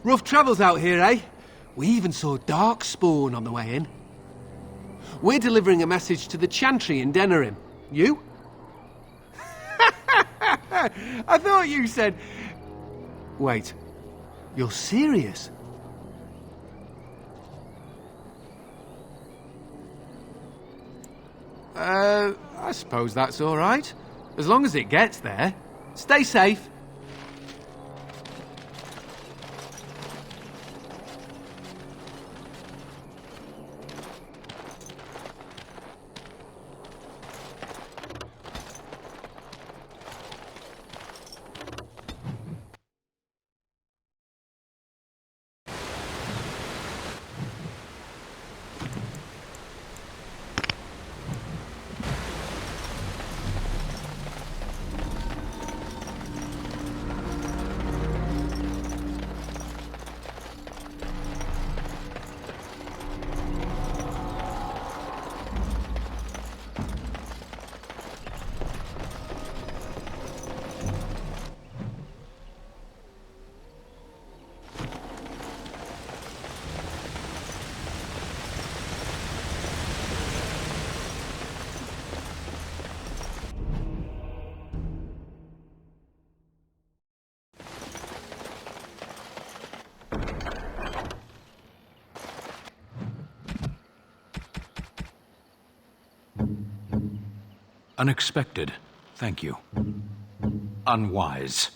Rough travels out here, eh? We even saw Darkspawn on the way in. We're delivering a message to the Chantry in Denerim. You? I thought you said... Wait. You're serious? I suppose that's all right. As long as it gets there. Stay safe. Unexpected, thank you. Unwise.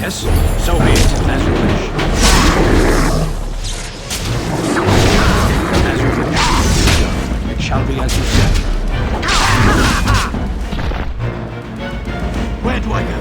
Yes, so be it, as you wish. As you wish. It shall be as you say. Where do I go?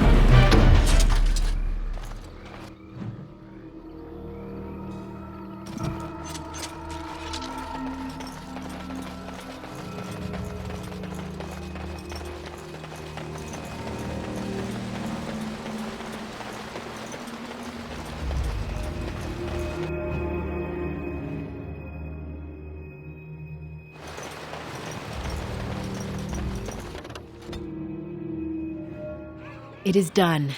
It is done.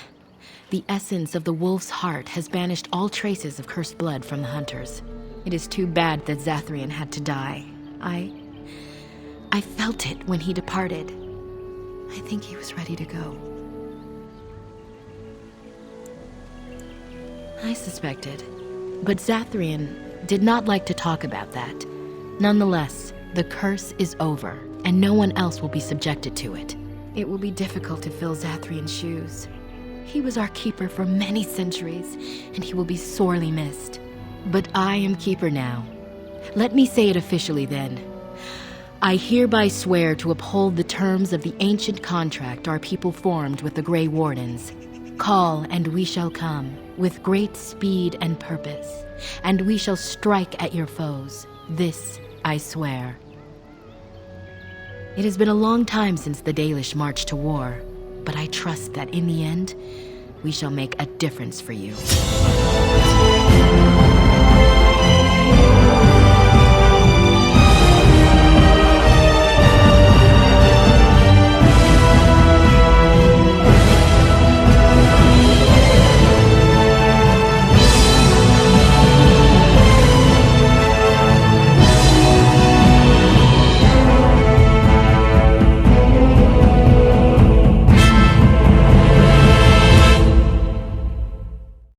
The essence of the wolf's heart has banished all traces of cursed blood from the hunters. It is too bad that Zathrien had to die. I felt it when he departed. I think he was ready to go. I suspected. But Zathrien did not like to talk about that. Nonetheless, the curse is over, and no one else will be subjected to it. It will be difficult to fill Zathrien's shoes. He was our keeper for many centuries, and he will be sorely missed. But I am keeper now. Let me say it officially then. I hereby swear to uphold the terms of the ancient contract our people formed with the Grey Wardens. Call, and we shall come, with great speed and purpose, and we shall strike at your foes. This I swear. It has been a long time since the Dalish marched to war, but I trust that in the end, we shall make a difference for you.